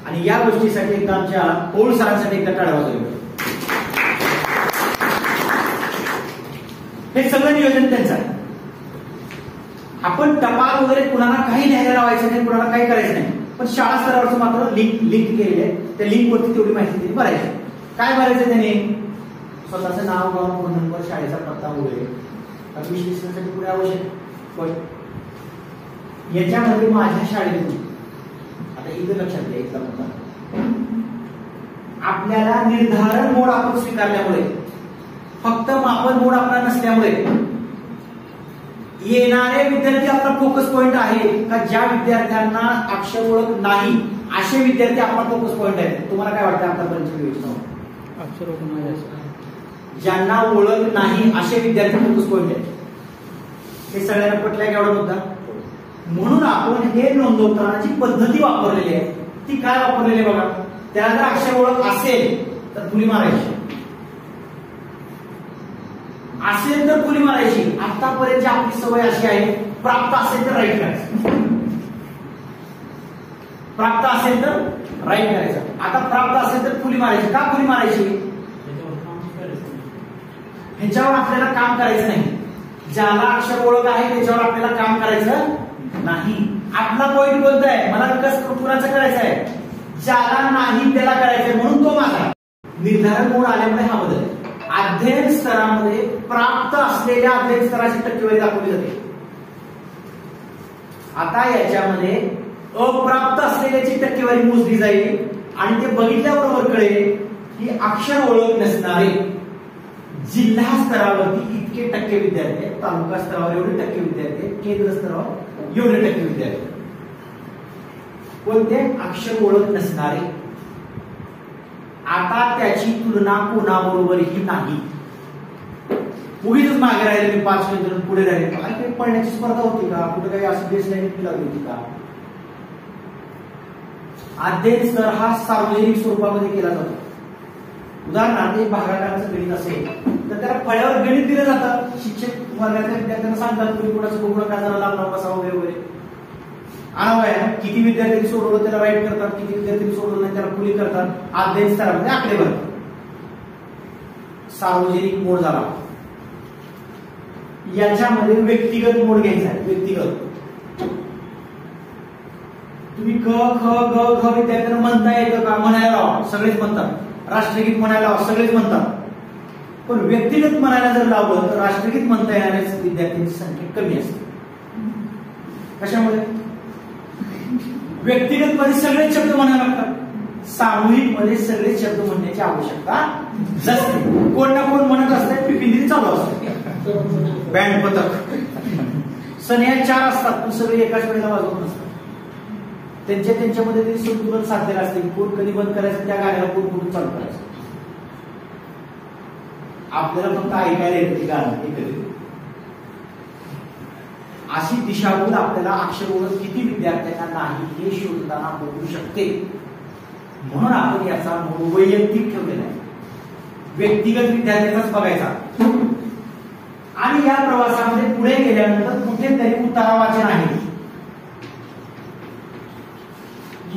आणि या गोष्टीसाठी एकदा आमच्या पौळ सरांसाठी एकदा टाळ्या वाजवल्या. हे सगळं नियोजन त्यांचं आहे. आपण टपाल वगैरे कुणाला काही न्यायला लावायचं नाही, कुणाला काही करायचं नाही. पण शाळा स्तरावरचं मात्र लिंक केलेले आहे. त्या लिंक वरती तेवढी माहिती त्यांनी भरायची. काय भरायचं त्याने? स्वतःचं नाव, गाव, फोन नंबर, शाळेचा पत्ता वगैरे. विश्लेषणासाठी पुढे आवश्यक याच्यामध्ये माझ्या शाळेतून आता इथं लक्षात घ्या इथला मुद्दा. आपल्याला निर्धारण मोड आपण स्वीकारल्यामुळे, फक्त मापन मोड आपला नसल्यामुळे येणारे विद्यार्थी आपला फोकस पॉइंट आहे का? ज्या विद्यार्थ्यांना अक्षर ओळख नाही असे विद्यार्थी आपला फोकस पॉइंट आहे. तुम्हाला काय वाटतं आतापर्यंत योजना? अक्षर ओळख नाही ज्यांना ओळख नाही असे विद्यार्थी फोकस पॉइंट आहेत. हे सगळ्यांना पटल्या केवढा मुद्दा? म्हणून आपण हे नोंदवताना जी पद्धती वापरलेली आहे ती काय वापरलेली आहे बघा. त्याला जर अक्षर ओळख असेल तर फुली मारायची, असेल तर फुली मारायची. आतापर्यंत आपली सवय अशी आहे प्राप्त असेल तर राईट करायचं, प्राप्त असेल तर राईट करायचं. आता प्राप्त असेल तर फुली मारायची. का फुली मारायची? ह्याच्यावर आपल्याला काम करायचं नाही. ज्याला अक्षर ओळख आहे त्याच्यावर आपल्याला काम करायचं नाही. आपला पॉइंट कोणता आहे? मला विकास कुणाचा करायचा आहे? ज्याला नाही त्याला करायचंय. म्हणून तो माझा निर्धारण मोड आल्यामुळे हा बदल. अध्ययन स्तरामध्ये प्राप्त असलेल्या अध्ययन स्तराची टक्केवारी दाखवली जाते. आता याच्यामध्ये अप्राप्त असलेल्याची टक्केवारी मोजली जाईल आणि ते बघितल्याबरोबर कळेल की अक्षर ओळख नसणारे जिल्हा स्तरावरती इतके टक्के विद्यार्थी आहेत, तालुका स्तरावर एवढे टक्के विद्यार्थी आहेत, केंद्र स्तरावर एवढे टक्के विद्यार्थी. कोणते? अक्षर ओळख नसणारे. आता त्याची तुलना कोणाबरोबरही नाही. उगीच मागे राहिले, मी 5 मिनिट पुढे राहिले. काही पळण्याची स्पर्धा होती का? कुठे काही असं बेसलाईन लागली होती का? अध्ययन स्तर हा सार्वजनिक स्वरूपामध्ये केला जातो. उदाहरणार्थ एक भागाकाराचं गणित असेल तर त्याला फळ्यावर गणित दिलं जातं. शिक्षक वर्गातल्या विद्यार्थ्यांना सांगतात तुम्ही कोणाचं बघू नका, जरा लांब लांब बसावं वगैरे वगैरे. आणावं आहे. किती विद्यार्थ्यांनी सोडवलं त्याला राईट करतात, किती विद्यार्थ्यांनी सोडवलं नाही त्याला फुली करतात. अध्ययन स्तरामध्ये आकडे भरतात. सार्वजनिक मोड झाला. याच्यामध्ये व्यक्तिगत मोड घ्यायचा आहे. व्यक्तिगत तुम्ही क ख ग घ विद्यार्थ्यांना म्हणता येतं का? म्हणायला लावा, सगळेच म्हणतात. राष्ट्रगीत म्हणायला लावा, सगळेच म्हणतात. पण व्यक्तिगत म्हणायला जर लावलं तर राष्ट्रगीत म्हणता येणाऱ्या विद्यार्थ्यांची संख्या कमी असते. कशामुळे? व्यक्तिगत मध्ये सगळेच शब्द म्हणायला लागतात, सामूहिक मध्ये सगळेच शब्द म्हणण्याची आवश्यकता नसते. कोण ना कोण म्हणत असते, पिपिंदिरी चालू असते. बँड पथक सन्या 4 असतात पण सगळे एकाच वेळेला वाजवत नसतात. त्यांच्यामध्ये ते संतुलन साधलेलं असते. कोण कधी बंद करायचं, त्या गाण्याला कोण कुठून चालू करायचं. आपल्याला फक्त ऐकायला येतं ती गाणं. अशी दिशाभूल आपल्याला अक्षर ओळख किती विद्यार्थ्यांना नाही हे शोधताना बघू शकते. म्हणून आपण याचा मोड वैयक्तिक ठेवलेला आहे. व्यक्तिगत विद्यार्थ्यांनाच बघायचा. आणि या प्रवासामध्ये पुढे गेल्यानंतर कुठेतरी उतारावाचे नाही.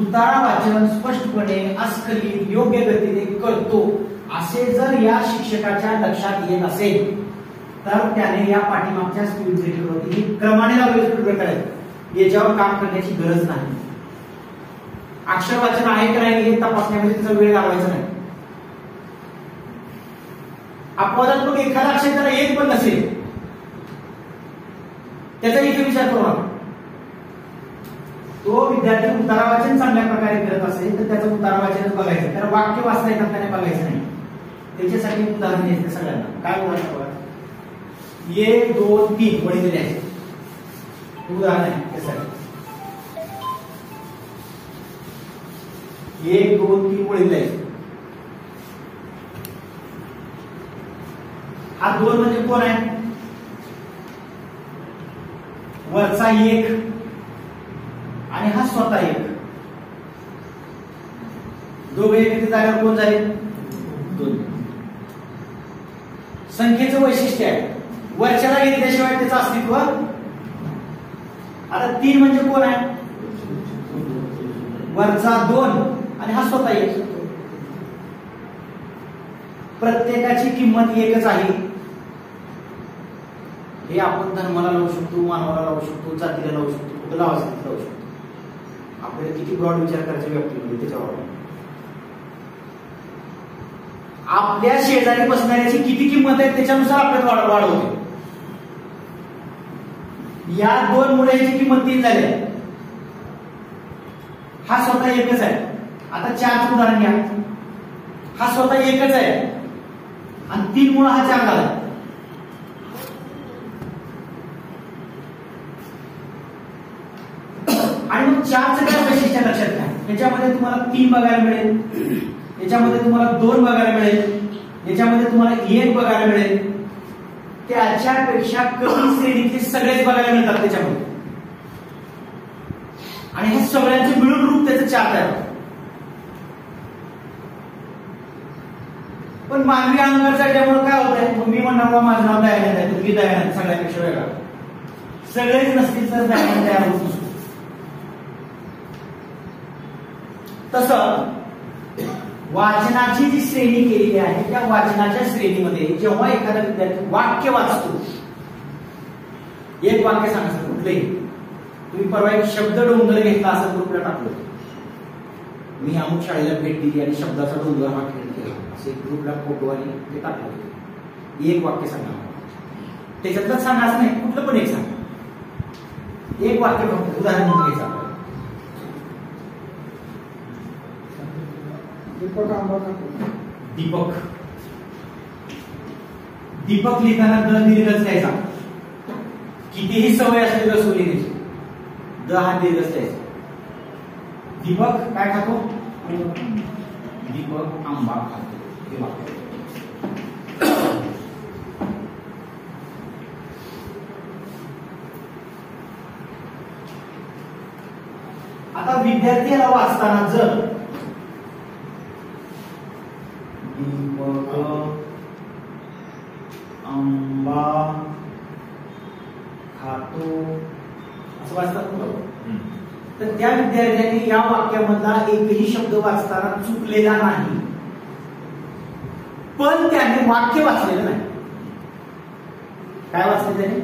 उतारा वाचन स्पष्टपणे अस्खलित योग्य गतीने करतो असे जर या शिक्षकाच्या लक्षात येत असेल तर त्याने या पाठीमागच्या स्पीड ब्रेकरवरती क्रमाने लावलेले स्पीड ब्रेकर आहेत, याच्यावर काम करण्याची गरज नाही. अक्षर वाचन आहे की नाही हे तपासण्यामध्ये त्याचा वेळ घालवायचा नाही. अपवादात्मक एखादा अक्षर त्याला एक पण नसेल त्याचा इथे विचार करू नका. तो विद्यार्थी उतारा वाचन चांगल्या प्रकारे करत असेल तर त्याचं उतारा वाचनच बघायचं, त्याला वाक्य वाचता येतात त्याने बघायचं नाही. त्याच्यासाठी उदाहरण द्यायचं सगळ्यांना. काय उदाहरण बघा, 1 2 3 वळी दिले आहे, उदाहरण आहे त्यासाठी. 1 2 3 वळी दिले. हा 2 म्हणजे कोण आहे, वरचा 1 आणि हा स्वतः 1. दोघे एका जागेवर कोण झाले, 2. संख्येचं वैशिष्ट्य आहे, वरच्याला घेतल्याशिवाय त्याचं अस्तित्व. आता 3 म्हणजे कोण आहे, वरचा 2 आणि हा स्वतः 1. प्रत्येकाची किंमत एकच आहे. हे आपण धर्माला लावू शकतो, मानवाला लावू शकतो, जातीला लावू शकतो, कुठं लावायचं लावू शकतो. आपल्याला किती ब्रॉड विचार करायच्या व्यक्तीमध्ये त्याच्यावर. आपल्या शेजारी बसणाऱ्याची किती किंमत आहे त्याच्यानुसार आपल्याला वाढ होते. या 2 मुळे याची किंमत 3 झाली आहे. हा स्वतः एकच आहे. आता 4चं उदाहरण घ्या. हा स्वतः एकच आहे आणि 3 मुळे हा 4 झाला. आणि मग 4चं काय वैशिष्ट्य लक्षात घ्या. याच्यामध्ये तुम्हाला 3 बघायला मिळेल, याच्यामध्ये तुम्हाला 2 बघायला मिळेल, याच्यामध्ये तुम्हाला 1 बघायला मिळेल. त्याच्यापेक्षा कमी श्रेणीतले सगळेच बघायला मिळतात त्याच्यामध्ये. आणि हे सगळ्यांचे मिळून रूप त्याचं 4 तयार होतं. पण मानवी अहंकार चढल्यामुळे काय होत आहे, मग मी म्हणणार माझं नाव दयानंद आहे, तुम्ही दयानंद, सगळ्यांपेक्षा वेगळा. सगळेच नसतील तर दयानंद तयार होत नसतो. तसं वाचनाची जी श्रेणी केलेली आहे त्या वाचनाच्या श्रेणीमध्ये जेव्हा एखादा विद्यार्थी वाक्य वाचतो, एक वाक्य सांगा कुठलंही. तुम्ही परवा एक शब्द डोंगर घेतला असं ग्रुपला टाकलं, मी अमुक शाळेला भेट दिली आणि शब्दाचा डोंगर हा खेळ केला असे ग्रुपला फोटो आणि ते टाकलं. एक वाक्य सांगा, त्याच्यातलं सांगा असं नाही, कुठलं पण एक सांगा. एक वाक्य फक्त उदाहरण म्हणून घ्यायचं. दीपक. दीपक लिहिताना द दीर्घच द्यायचा, कितीही सवय असली तर सोली द्यायची, द हा दीर्घच द्यायचा. दीपक काय खातो, दीपक आंबा खातो. हे वाक्य. आता विद्यार्थ्याला वाचताना जर दीपक आंबा खातो असं वाचतात ना, तर त्या विद्यार्थ्यांनी या वाक्यामधला एकही शब्द वाचताना चुकलेला नाही, पण त्याने वाक्य वाचलेलं नाही. काय वाचले त्याने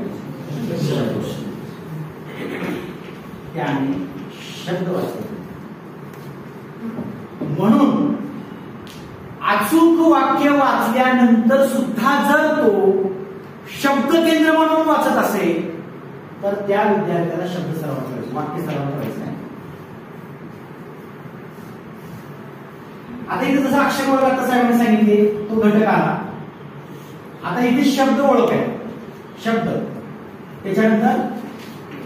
शब्द वाचले. म्हणून अचूक वाक्य वाचल्यानंतर सुद्धा जर तो शब्द केंद्र म्हणून वाचत असेल तर त्या विद्यार्थ्याला शब्द सराव करायचा, वाक्य सराव करायचा नाही. आता इथे जसं अक्षर ओळख आता साहेबांनी सांगितले तो घटक आला. आता इथे शब्द ओळख आहे, शब्द, त्याच्यानंतर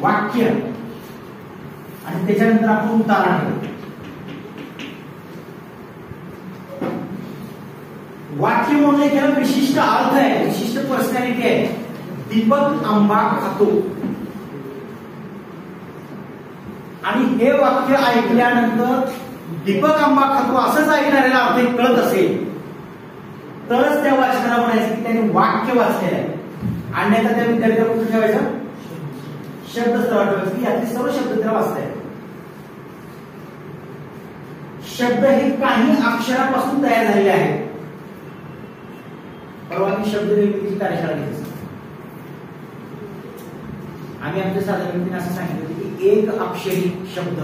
वाक्य आणि त्याच्यानंतर आपण उतारा ठेवू. वाक्य म्हणून एक विशिष्ट अर्थ आहे, विशिष्ट पर्सनॅलिटी आहे. दीपक आंबा खातो. आणि हे वाक्य ऐकल्यानंतर दीपक आंबा खातो असंच ऐकणाऱ्याला अर्थ कळत असेल तरच त्या वाचनाला म्हणायचं की त्याने वाक्य वाचलेलं आहे. अन्यथा त्या विद्यार्थ्याला कुठं ठेवायचं, शब्द ठेवायचं की यातले सर्व शब्द त्याला वाचता येतात. शब्द हे काही अक्षरापासून तयार झालेले आहेत. परवा मी शब्द निर्मितीची कार्यशाळा घेतली. आम्ही आमच्या साधारणपणे असं सांगितलं की एक अक्षरी शब्द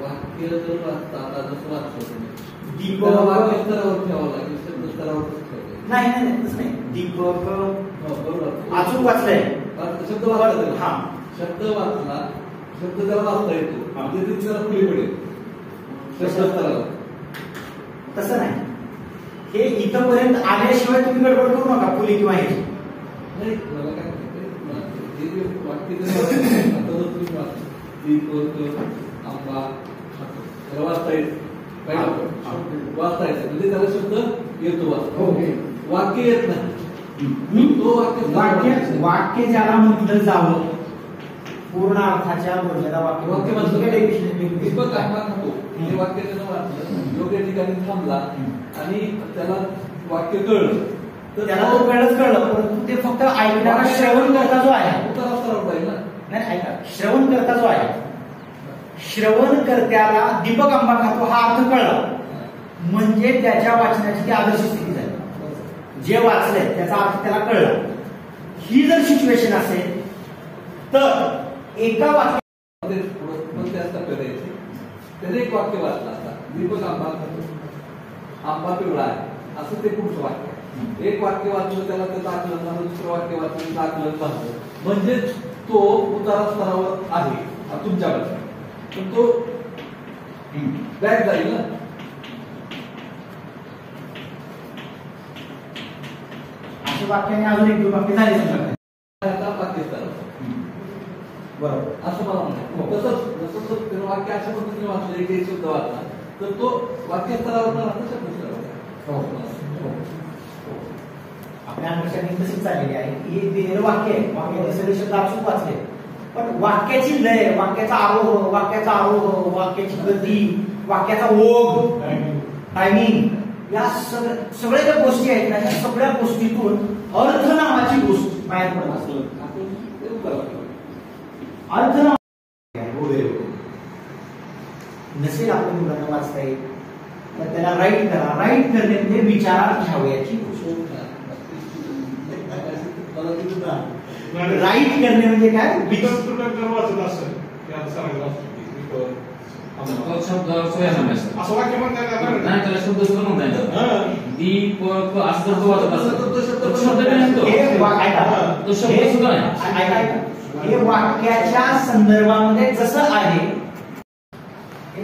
वाक्य जर वाचता जसं वाचतो दीपक स्तरावर ठेवावं लागेल, शब्द स्तरावर नाही नाही तसं नाही. दीपक अचूक वाचलंय शब्द वाचला, हा शब्द वाचला, शब्द त्याला वाचता येतो म्हणजे ते त्याला खुली पडेल शब्द स्तरावर. तसं नाही. हे इथपर्यंत आल्याशिवाय तुम्ही गडबड करू नका फुली किंवा हे नाही. मला काय म्हणते वाक्य आता जर तुम्ही दीपक आंबा त्याला वाचता येत वाचता येतं म्हणजे त्याला शब्द येतो वाचता, वाक्य येत नाही. तो वाक्य ज्याला म्हटलं जावं पूर्ण अर्थाच्या मर्यादा वाक्य वाक्य म्हणजे दीपक आंबा खातो हे वाक्य त्यानं वाचलं, योग्य ठिकाणी थांबला आणि त्याला वाक्य कळलं तर त्याला तो कळलं, परंतु ते फक्त ऐकणारा श्रवण करता जो आहे उतारा स्तरावर पाहिजे ना. नाही ऐका, श्रवण करता जो आहे श्रवण कर्त्याला दीपक आंबा खातो हा अर्थ कळला म्हणजे त्याच्या वाचनाची ती आदर्श स्थिती झाली. जे वाचलंय त्याचा अर्थ त्याला कळला. ही जर सिच्युएशन असेल तर एका वाक्यामध्ये त्याने एक वाक्य वाचलं असता दीपक आंबा खातो, आंबा पिवळा आहे असं ते पुढचं वाक्य. एक वाक्य वाचलं त्याला त्याचं आकलन झालं, दुसरं वाक्य वाचलं त्याचं आकलन झालं म्हणजे तो उतारा स्तरावर आहे तुमच्याकडे. पण तो बॅक जाईल ना. अशा वाक्याने अजून एक वाक्य झाले पाकिस्तान बरोबर असं मला म्हणायचं. तसंच जसं वाक्य अशा पद्धतीने वाचलं एक शब्द वाचला तर तो वाक्य स्तरावर राहतो शब्द स्तरावर. आपल्या अंडरस्टँडिंग तशीच चाललेली आहे की हे दिलेलं वाक्य आहे, वाक्याचे सगळे शब्द अचूक वाचले पण वाक्याची लय, वाक्याचा आरोह, वाक्याची गती, वाक्याचा ओघ, टायमिंग या सगळ्या ज्या गोष्टी आहेत ना या सगळ्या गोष्टीतून अर्थ नावाची गोष्ट बाहेर पडत असते. अर्थ नसेल आपल्या मुलांना वाचता येईल तर त्याला राईट करा. राईट करणे म्हणजे विचारात घ्यावयाची गोष्ट. राईट करणे म्हणजे काय वाचत असेल असं वाक्य म्हणता नाही त्याला शब्द सुद्धा म्हणता येतात. दीपक असं जर वाचत असेल तो शब्द सुद्धा नाही. हे वाक्याच्या संदर्भामध्ये जसं आहे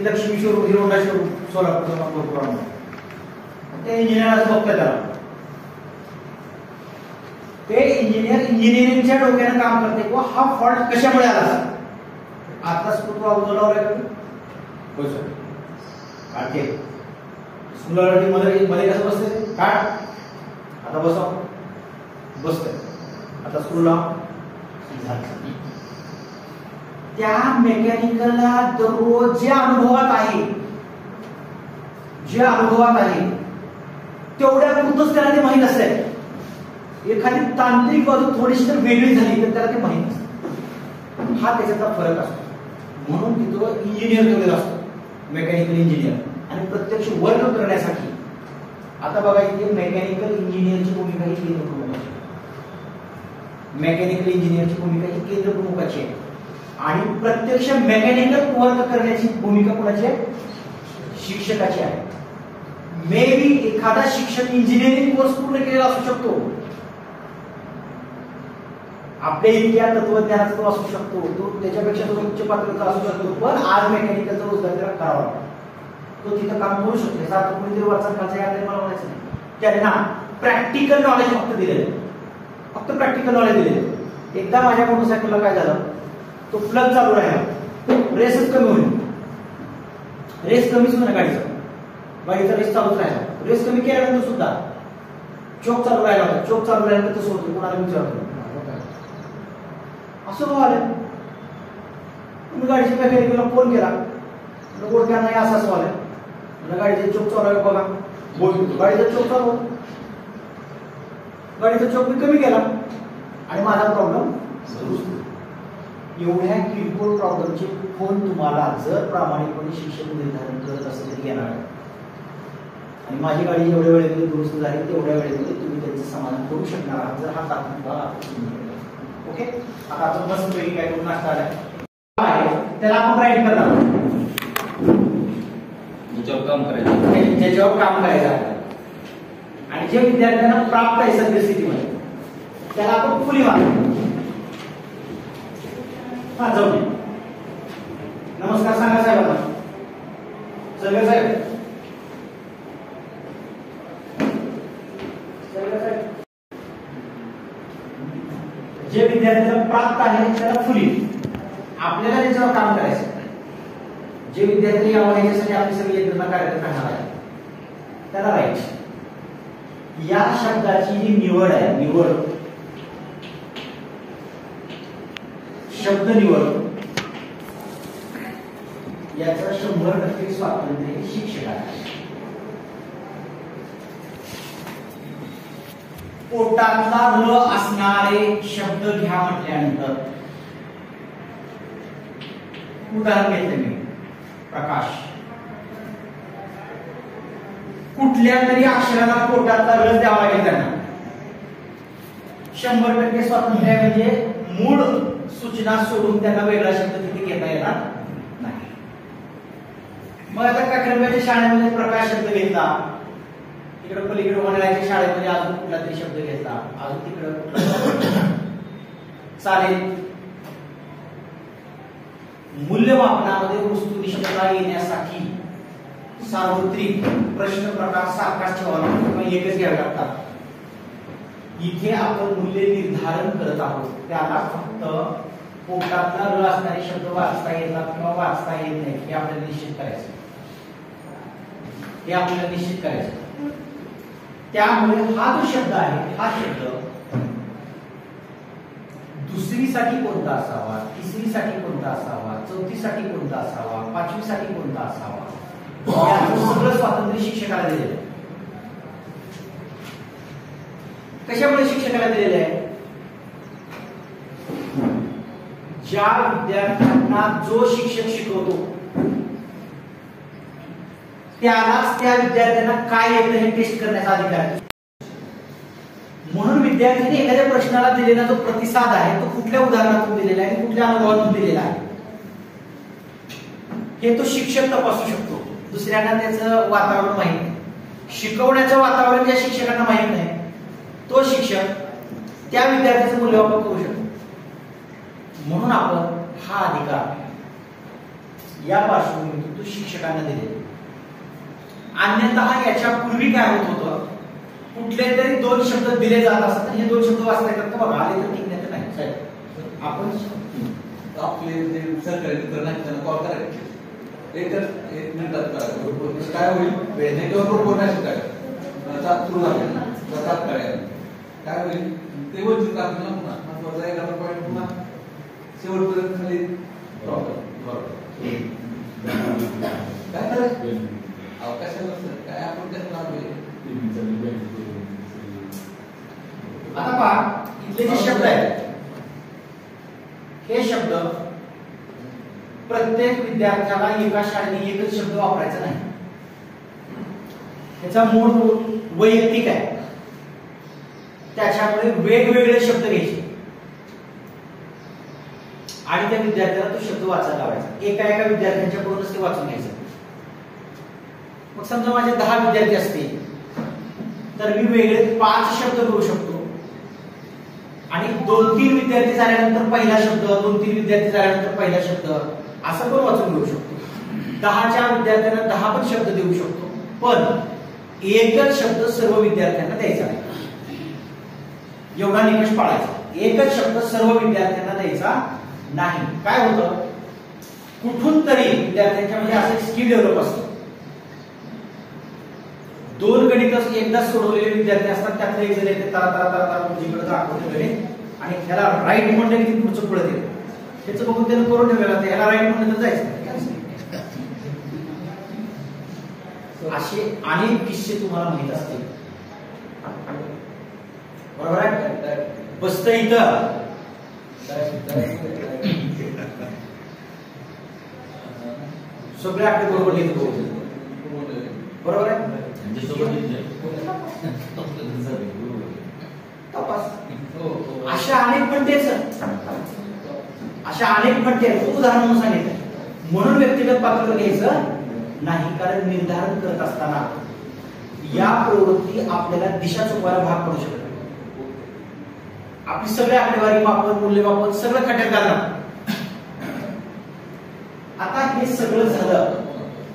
लक्ष्मी शोरूम हिरोडा शोरूम सोलापूर ते इंजिनियराचं बघतं त्याला ते इंजिनिअरिंगच्या डोक्यानं काम करते किंवा हा फॉल्ट कशामुळे आला आता स्कूल लावलाय होय सर काढते स्कूलला मध्ये कसं बसते काढ आता बसतंय आता स्कूलला त्या मेकॅनिकलला दररोज जे अनुभवात आहे तेवढ्या पुरतच त्याला ते माहीत असेल. एखादी तांत्रिक बाजू थोडीशी जर वेगळी झाली तर त्याला ते माहीत नसतं. हा त्याच्यातला फरक असतो. म्हणून तिथं इंजिनियर ठेवलेला असतो मेकॅनिकल इंजिनियर आणि प्रत्यक्ष वर्क करण्यासाठी. आता बघा इथे मेकॅनिकल इंजिनियरची भूमिका ही केंद्र प्रमुखाची मेकॅनिकल इंजिनियरची भूमिका ही केंद्र प्रमुखाची आहे आणि प्रत्यक्ष मेकॅनिकल वर्क करण्याची भूमिका कोणाची आहे शिक्षकाची आहे. मे बी एखादा शिक्षक इंजिनिअरिंग कोर्स पूर्ण केलेला असू शकतो, आपल्या इतक्या तत्वज्ञानाचा तो असू शकतो, तो त्याच्यापेक्षा तो उच्च पातळीचा असू शकतो, पण आज मेकॅनिकलचा रोजगार त्याला करावा लागतो. तो तिथं काम करू शकतो. याचा अर्थ कोणीतरी वरचा खालचा याकडे मला म्हणायचं नाही. त्यांना प्रॅक्टिकल नॉलेज फक्त दिलेलं, फक्त प्रॅक्टिकल नॉलेज दिलेलं. एकदा माझ्या मोटरसायकलला काय झालं, तो प्लग चालू राहिला, रेसच कमी होईल. रेस कमीच होईल गाडीचा रेस चालूच राहिला. रेस कमी केल्यानंतर सुद्धा चोक चालू राहिला होता. चोक चालू राहिल्यानंतर तसं होतं, कोणाला विचारतो असं व्हायला. तुम्ही गाडीच्या मेकॅनिकला फोन केला, गोडक्या नाही असं व्हायला, गाडीचा चोक चालू आहे बघा, गाडीचा चोक चालू, गाडीचा चोक मी कमी केला आणि माझा प्रॉब्लेम एवढ्या किरकोळ प्रॉब्लेमचे फोन तुम्हाला जर प्रामाणिकपणे शिक्षक निर्धारण करत असेल तर येणार आहे. आणि माझी गाडी जेवढ्या वेळेमध्ये दुरुस्त झाली तेवढ्या वेळेमध्ये तुम्ही त्यांचं समाधान करू शकणार आहात जर हा तात्पुरता. ओके, आता आपण मस्त पैकी काय करून नाश्ता आलाय त्याला आपण राईट करणार ज्याच्यावर काम करायचं, ज्याच्यावर काम करायचं आहे. आणि जे विद्यार्थ्यांना प्राप्त आहे सद्यस्थितीमध्ये त्याला आपण फुली मारतो. हा जाऊ दे. नमस्कार सांगा साहेबांना. सगळे साहेब, जे विद्यार्थ्याला प्राप्त आहे त्याला फुली, आपल्याला त्याच्यावर काम करायचं. जे विद्यार्थी यावर याच्यासाठी आपली सगळी यंत्रणा कार्यक्रम करणार आहे त्याला राईट. या शब्दाची जी निवड आहे, निवड शब्द निवड याचं 100% स्वातंत्र्य हे शिक्षकाला. पोटातला र असणारे शब्द घ्या म्हटल्यानंतर उदाहरण घेतलं मी, प्रकाश. कुठल्या तरी अक्षराला पोटातला रस द्यावा लागेल त्यांना. 100% स्वातंत्र्य म्हणजे मूळ सूचना सोडून त्यांना वेगळा शब्द तिथे घेता येणार नाही. मग आता काक्रंब्याच्या शाळेमध्ये प्रकाश शब्द घेतला, तिकडे पलीकडे वडिलांच्या शाळेमध्ये अजून कुठला तरी शब्द घेतला, अजून तिकडे चालेल. मूल्यमापनामध्ये वस्तुनिष्ठता येण्यासाठी सार्वत्रिक प्रश्न प्रकार सारखाच ठेवावा लागतो, एकच घ्यावे लागतात. इथे आपण मूल्य निर्धारण करत आहोत, त्याला फक्त पोटातला र असणारे शब्द वाचता येतात किंवा वाचता येत नाही हे आपल्याला निश्चित करायचं. हे आपल्याला निश्चित करायचं. त्यामुळे हा जो शब्द आहे हा शब्द दुसरीसाठी कोणता असावा, तिसरीसाठी कोणता असावा, चौथीसाठी कोणता असावा, पाचवीसाठी कोणता असावा याचं सगळं स्वातंत्र्य शिक्षकाला दिलेलं आहे. कशामुळे शिक्षकाला दिलेलं आहे? ज्या विद्यार्थ्यांना जो शिक्षक शिकवतो त्यालाच त्या विद्यार्थ्यांना काय येतं हे टेस्ट करण्याचा अधिकार आहे. म्हणून विद्यार्थ्यांनी एखाद्या प्रश्नाला दिलेला जो प्रतिसाद आहे तो कुठल्या उदाहरणातून दिलेला आहे, कुठल्या अनुभवातून दिलेला आहे हे तो शिक्षक तपासू शकतो. दुसऱ्यांना त्याचं वातावरण माहित नाही, शिकवण्याचं वातावरण ज्या शिक्षकांना माहित नाही तो शिक्षक त्या विद्यार्थ्याचं मूल्यमापन करू शकतो. म्हणून आपण हा अधिकार या पार्श्वभूमीतून तो शिक्षकांना दिले. अन्यथा याच्यापूर्वी काय होत होतं, कुठले तरी दोन शब्द दिले जात असतात, हे दोन शब्द वाचता येतात का बघा, आले तर ठीक नाही तर नाही. साहेब आपण आपले जे सरकारी मित्र नाही त्यांना कॉल करायचे, एक मिनिटात करायचं. काय होईल, नेटवर्कवर कोणाशी काय सुरू झाले काय होईल ते वंचित राहतील ना. पुन्हा एखादा पॉईंट पुन्हा शेवटपर्यंत खाली बरोबर काय करायचं अवकाशाला काय आपण त्याला आता पहा इथले जे शब्द आहेत हे शब्द प्रत्येक विद्यार्थ्याला एका शाळेने एकच शब्द वापरायचा नाही. त्याचा मूळ वैयक्तिक आहे, त्याच्यामुळे वेगवेगळे शब्द घ्यायचे आणि त्या विद्यार्थ्याला तो शब्द वाचायला लावायचा. एका विद्यार्थ्यांच्याकडूनच ते वाचून घ्यायचं. मग समजा माझे 10 विद्यार्थी असतील तर मी वेगळे 5 शब्द करू शकतो आणि 2-3 विद्यार्थी झाल्यानंतर पहिला शब्द, 2-3 विद्यार्थी झाल्यानंतर पहिला शब्द असं पण वाचून घेऊ शकतो. 10च्या विद्यार्थ्यांना 10 पण शब्द देऊ शकतो, पण एकच शब्द सर्व विद्यार्थ्यांना द्यायचा नाही. एवढा निकष पाळायचा. एकच शब्द सर्व विद्यार्थ्यांना द्यायचा नाही. काय होतं, कुठून तरी विद्यार्थ्यांच्या मध्ये असं स्किल डेव्हलप असतं. 2 गणित एकदा सोडवलेले विद्यार्थी असतात, त्यातले एक जण येते तारा तारा तारा उजवीकडे दाखवते गणित आणि ह्याला राईट म्हणलं की पुढचं पुढे येते. त्याचं बघून त्यानं करून ठेवलेलं, ह्याला राईट म्हणलं तर जायचं. असे अनेक किस्से तुम्हाला माहित असतील, बरोबर आहे. बसतं इथं सगळे आकडे बरोबर लिहितो बरोबर आहे तपास अशा अनेक फंटे उदाहरण म्हणून सांगितलं म्हणून व्यक्तिगत पातळीवर घ्यायचं नाही कारण निर्धारण करत असताना या प्रवृत्ती आपल्याला दिशा चुकवायला भाग पडू शकतात आपली सगळी आकडेवारी मापन मूल्यमापन सगळं खड्ड्यात घालणार आता हे सगळं झालं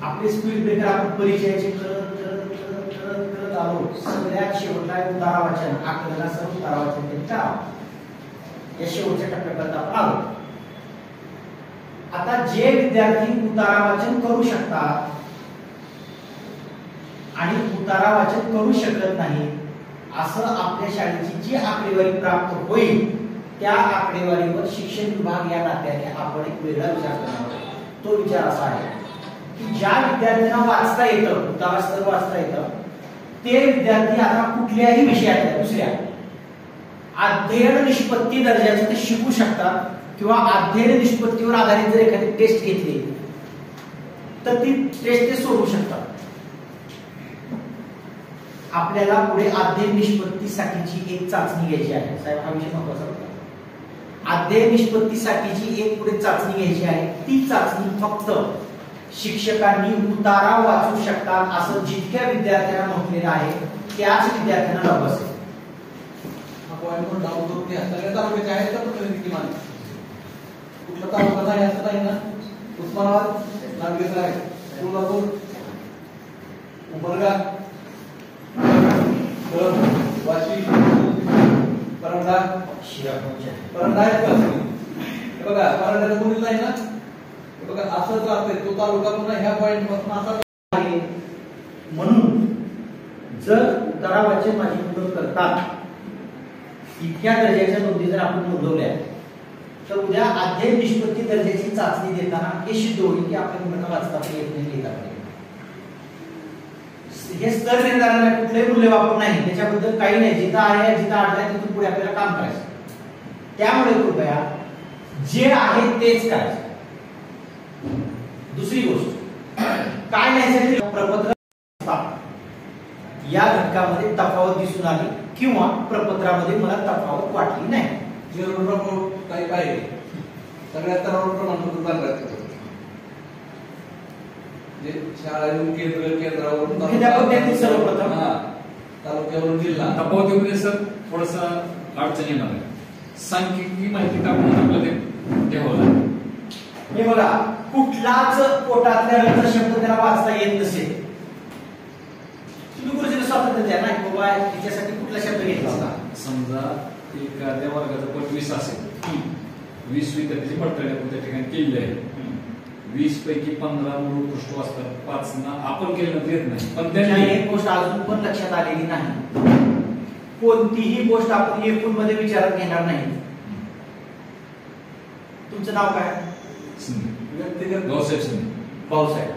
आपले स्पीड ब्रेकर आपण परिचयाचे करत आलो सगळ्यात शेवटला उतारा वाचन आकडेला सर्व उतारा वाचन करावं या शेवटच्या टप्प्यापर्यंत आपण आलो आता जे विद्यार्थी उतारा वाचन करू शकतात आणि उतारा वाचन करू शकत नाही असं आपल्या शाळेची जी आकडेवारी प्राप्त होईल त्या आकडेवारीवर शिक्षण विभाग या नात्याने आपण एक वेगळा विचार करणार आहोत तो विचार असा आहे की ज्या विद्यार्थ्यांना वाचता येतं उतारा स्तर वाचता येतं ते विद्यार्थी आता कुठल्याही विषयातल्या दुसऱ्या अध्ययन निष्पत्ती दर्जाचे ते शिकू शकतात किंवा अध्ययन निष्पत्तीवर आधारित जर एखादी टेस्ट घेतली तर ती टेस्ट ते सोडवू शकतात आपल्याला पुढे अध्ययन निष्पत्तीसाठीची एक चाचणी घ्यायची आहे साहेब हा विषय महत्त्वाचा होता अध्ययन निष्पत्तीसाठीची एक पुढे चाचणी घ्यायची आहे ती चाचणी फक्त शिक्षकांनी उतारा वाचू शकतात असं जितक्या विद्यार्थ्यांना म्हटलेलं आहे त्याच विद्यार्थ्यांना लागू असेल सगळ्या तालुक्याचे आहेत का किमान कुठला तालुका आहे असं नाही ना उस्मानाबाद नांदेड आहे कोल्हापूर उमरगा वाशी परंडा आहेत का बघा परंड्याला कोणीच नाही ना बघा असंच राहते तो तालुका पुन्हा ह्या पॉइंट पासून असा आहे म्हणून जर उतारा वाचन माझी मुलं करतात इतक्या दर्जाच्या नोंदी जर आपण नोंदवल्या तर उद्या अध्ययन निष्पत्ती दर्जाची चाचणी देताना हे सिद्ध होईल की आपल्या मुलांना वाचता येत नाही लिहिता हे स्तर निर्धारण कुठलेही मूल्यमापन नाही त्याच्याबद्दल काही नाही जिथं आहे जिथं अडलाय तिथून पुढे आपल्याला काम करायचं त्यामुळे कृपया जे आहे तेच करायचं दुसरी गोष्ट काय नाही प्रपत्र या घटकामध्ये तफावत दिसून आली किंवा प्रपत्रामध्ये मला तफावत वाटली नाही काही पाहिजे सगळ्यात स्तरावर प्रमाणपत्र चालतात शाळा केंद्रावरून सर्वप्रथम तालुक्यावरून जिल्हा तफावतीमध्ये सर थोडस अडचण येणार आहे सांख्यिकी माहिती टाकून आपलं ते ठेवावं लागेल हे बघा कुठलाच पोटातल्या रक्त शब्द त्याला वाचता येत नसेल तुम्ही गुरुजीला स्वातंत्र्य द्या नाही बाबा तिच्यासाठी कुठला शब्द घेतला होता समजा एखाद्या वर्गाचा पट 20 असेल 20 विद्यार्थ्याची पडताळणी आपण त्या ठिकाणी केलेली आहे 20 पैकी 15 मूळ पृष्ठ वाचतात 5 ना आपण केलं येत नाही पण त्यांनी एक गोष्ट अजून पण लक्षात आलेली नाही कोणतीही गोष्ट आपण एकूण मध्ये विचारात घेणार नाही तुमचं नाव काय व्यक्तिगत भाऊसाहेब भाऊसाहेब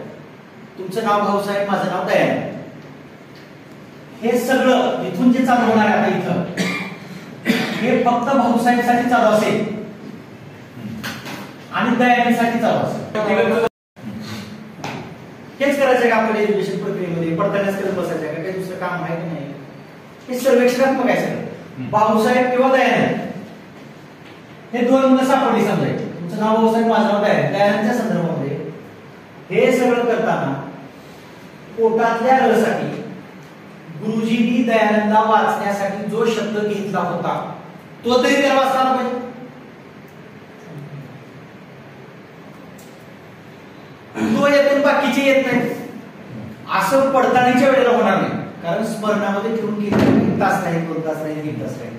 तुमचं नाव भाऊसाहेब माझं नाव दयानंद हे सगळं इथून जे चालू होणार आहे आता इथं हे फक्त भाऊसाहेबसाठी चालू असेल आणि दयानंदसाठी चालू असेल हेच करायचं का आपल्या एज्युकेशन प्रक्रियेमध्ये पडताळण्याच करत बसायचं का काही दुसरं काम आहे की नाही हे सर्वेक्षणात्मक आहे सगळं भाऊसाहेब किंवा दयानंद हे दोन मुलं सापडली समजायची तुमचं नाव भाऊसाहेब माझं नाव दयानंदच्या संदर्भामध्ये हे सगळं करताना पोटातल्या रसाठी गुरुजींनी दयानंदला वाचण्यासाठी जो शब्द घेतला होता तो तरी त्याला वाचला पाहिजे तो येतून बाकीचे येत नाही असं पडताळणीच्या वेळेला होणार नाही कारण स्मरणामध्ये ठेवून घेतलं 1 तास नाही 2 तास नाही 3 तास नाही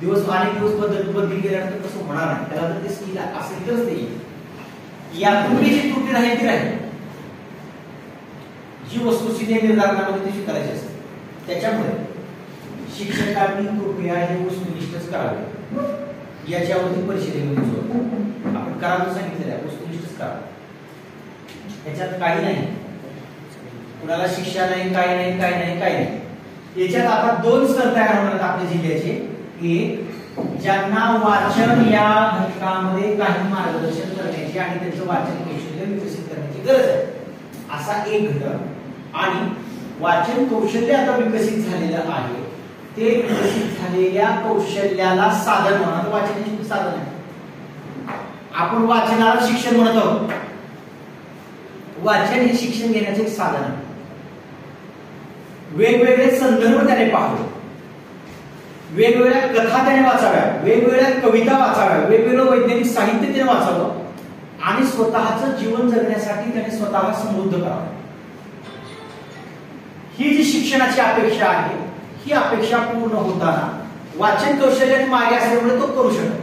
दिवस अनेक दिवस बदली केल्यानंतर कसं होणार नाही त्याला जर ते स्किल असेल तरच ते येईल यातून जी त्रुटी राहील ती राहील जी वस्तुस्थिती निर्धारणामध्ये ती स्वीकारायची असते त्याच्यामुळे शिक्षकांनी कृपया हे वस्तुनिष्ठच करावे याच्यावरती परिषदेमध्ये जोर आपण करावं सांगितलेलं आहे वस्तुनिष्ठच करावं याच्यात काही नाही कुणाला शिक्षा नाही काही नाही काही नाही काही नाही याच्यात आता 2 स्तर तयार होणार आहेत आपल्या जिल्ह्याचे एक ज्यांना वाचन या घटकामध्ये काही मार्गदर्शन करण्याची आणि त्यांचं वाचन कौशल्य विकसित करण्याची गरज आहे असा एक घटक आणि वाचन कौशल्य आता विकसित झालेलं आहे. ते विकसित झालेल्या कौशल्याला साधन म्हणा. वाचनाचे साधन आहे. आपण वाचनाला शिक्षण म्हणत आहोत. वाचन हे शिक्षण घेण्याचे एक साधन आहे. वेगवेगळे संदर्भ त्याने पाहावे, वेगवेगळ्या कथा त्याने वाचाव्या, वेगवेगळ्या कविता वाचाव्या, वेगवेगळं वैज्ञानिक साहित्य त्याने वाचावं आणि स्वतःचं जीवन जगण्यासाठी त्याने स्वतःला समृद्ध करावं. ही जी शिक्षणाची अपेक्षा आहे, ही अपेक्षा पूर्ण होताना वाचन कौशल्याने मागे असल्यामुळे तो करू शकतो.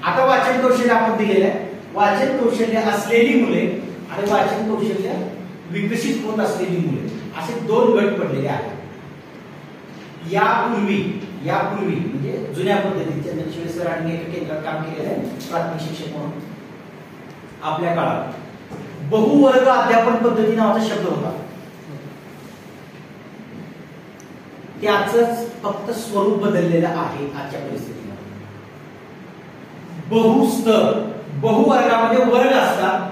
आता वाचन कौशल्य आपण दिलेलं आहे. वाचन कौशल्य असलेली मुले आणि वाचन कौशल्य विकसित होत असलेली मुले असे दोन गट पडलेले आहेत. यापूर्वी म्हणजे जुन्या पद्धतीत चंद्रशेखर सरांनी एका केंद्रात काम केलेलं आहे प्राथमिक शिक्षक म्हणून. आपल्या काळात बहुवर्ग अध्यापन पद्धती नावाचा शब्द होता. त्याच फक्त स्वरूप बदललेलं आहे आजच्या परिस्थितीमध्ये. बहुस्तर, बहुवर्गामध्ये वर्ग असतात.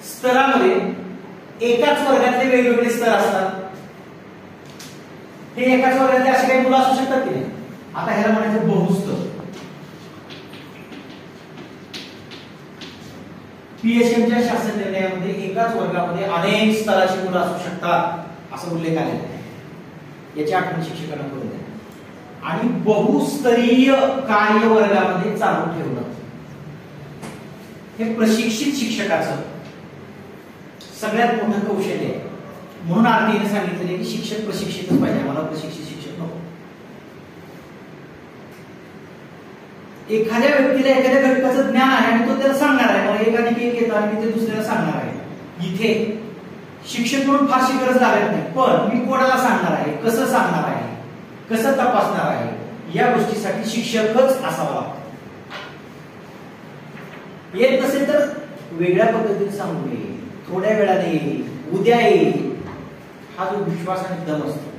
स्तरामध्ये एकाच वर्गातले वेगवेगळे स्तर असतात. हे एकाच वर्गातले असे काही मुलं असू शकतात की नाही. आता ह्याला म्हणायचं बहुस्तर. पीएचएमच्या शासन निर्णयामध्ये एकाच वर्गामध्ये अनेक स्तराची मुलं असू शकतात असा उल्लेख आलेला आहे. याची आठवण शिक्षकांना करून द्या. आणि बहुस्तरीय कार्य वर्गामध्ये चालू ठेवणं हे प्रशिक्षित शिक्षकाचं सगळ्यात मोठं कौशल्य आहे. म्हणून आरटीने सांगितले की शिक्षक प्रशिक्षितच पाहिजे. आम्हाला प्रशिक्षित शिक्षक नको. एखाद्या व्यक्तीला एखाद्या घटकाचं ज्ञान आहे आणि तो त्याला सांगणार आहे. मला एकाने एक येतं आणि ते दुसऱ्याला सांगणार आहे. इथे शिक्षक म्हणून फारशी गरज लागत नाही. पण मी कोणाला सांगणार आहे, कसं सांगणार आहे, कसं तपासणार आहे, या गोष्टीसाठी शिक्षकच असावा लागतो. येत नसेल तर वेगळ्या पद्धतीने सांगू नये, थोड्या वेळाने येईल, उद्या येईल, हा जो विश्वास आणि दम असतो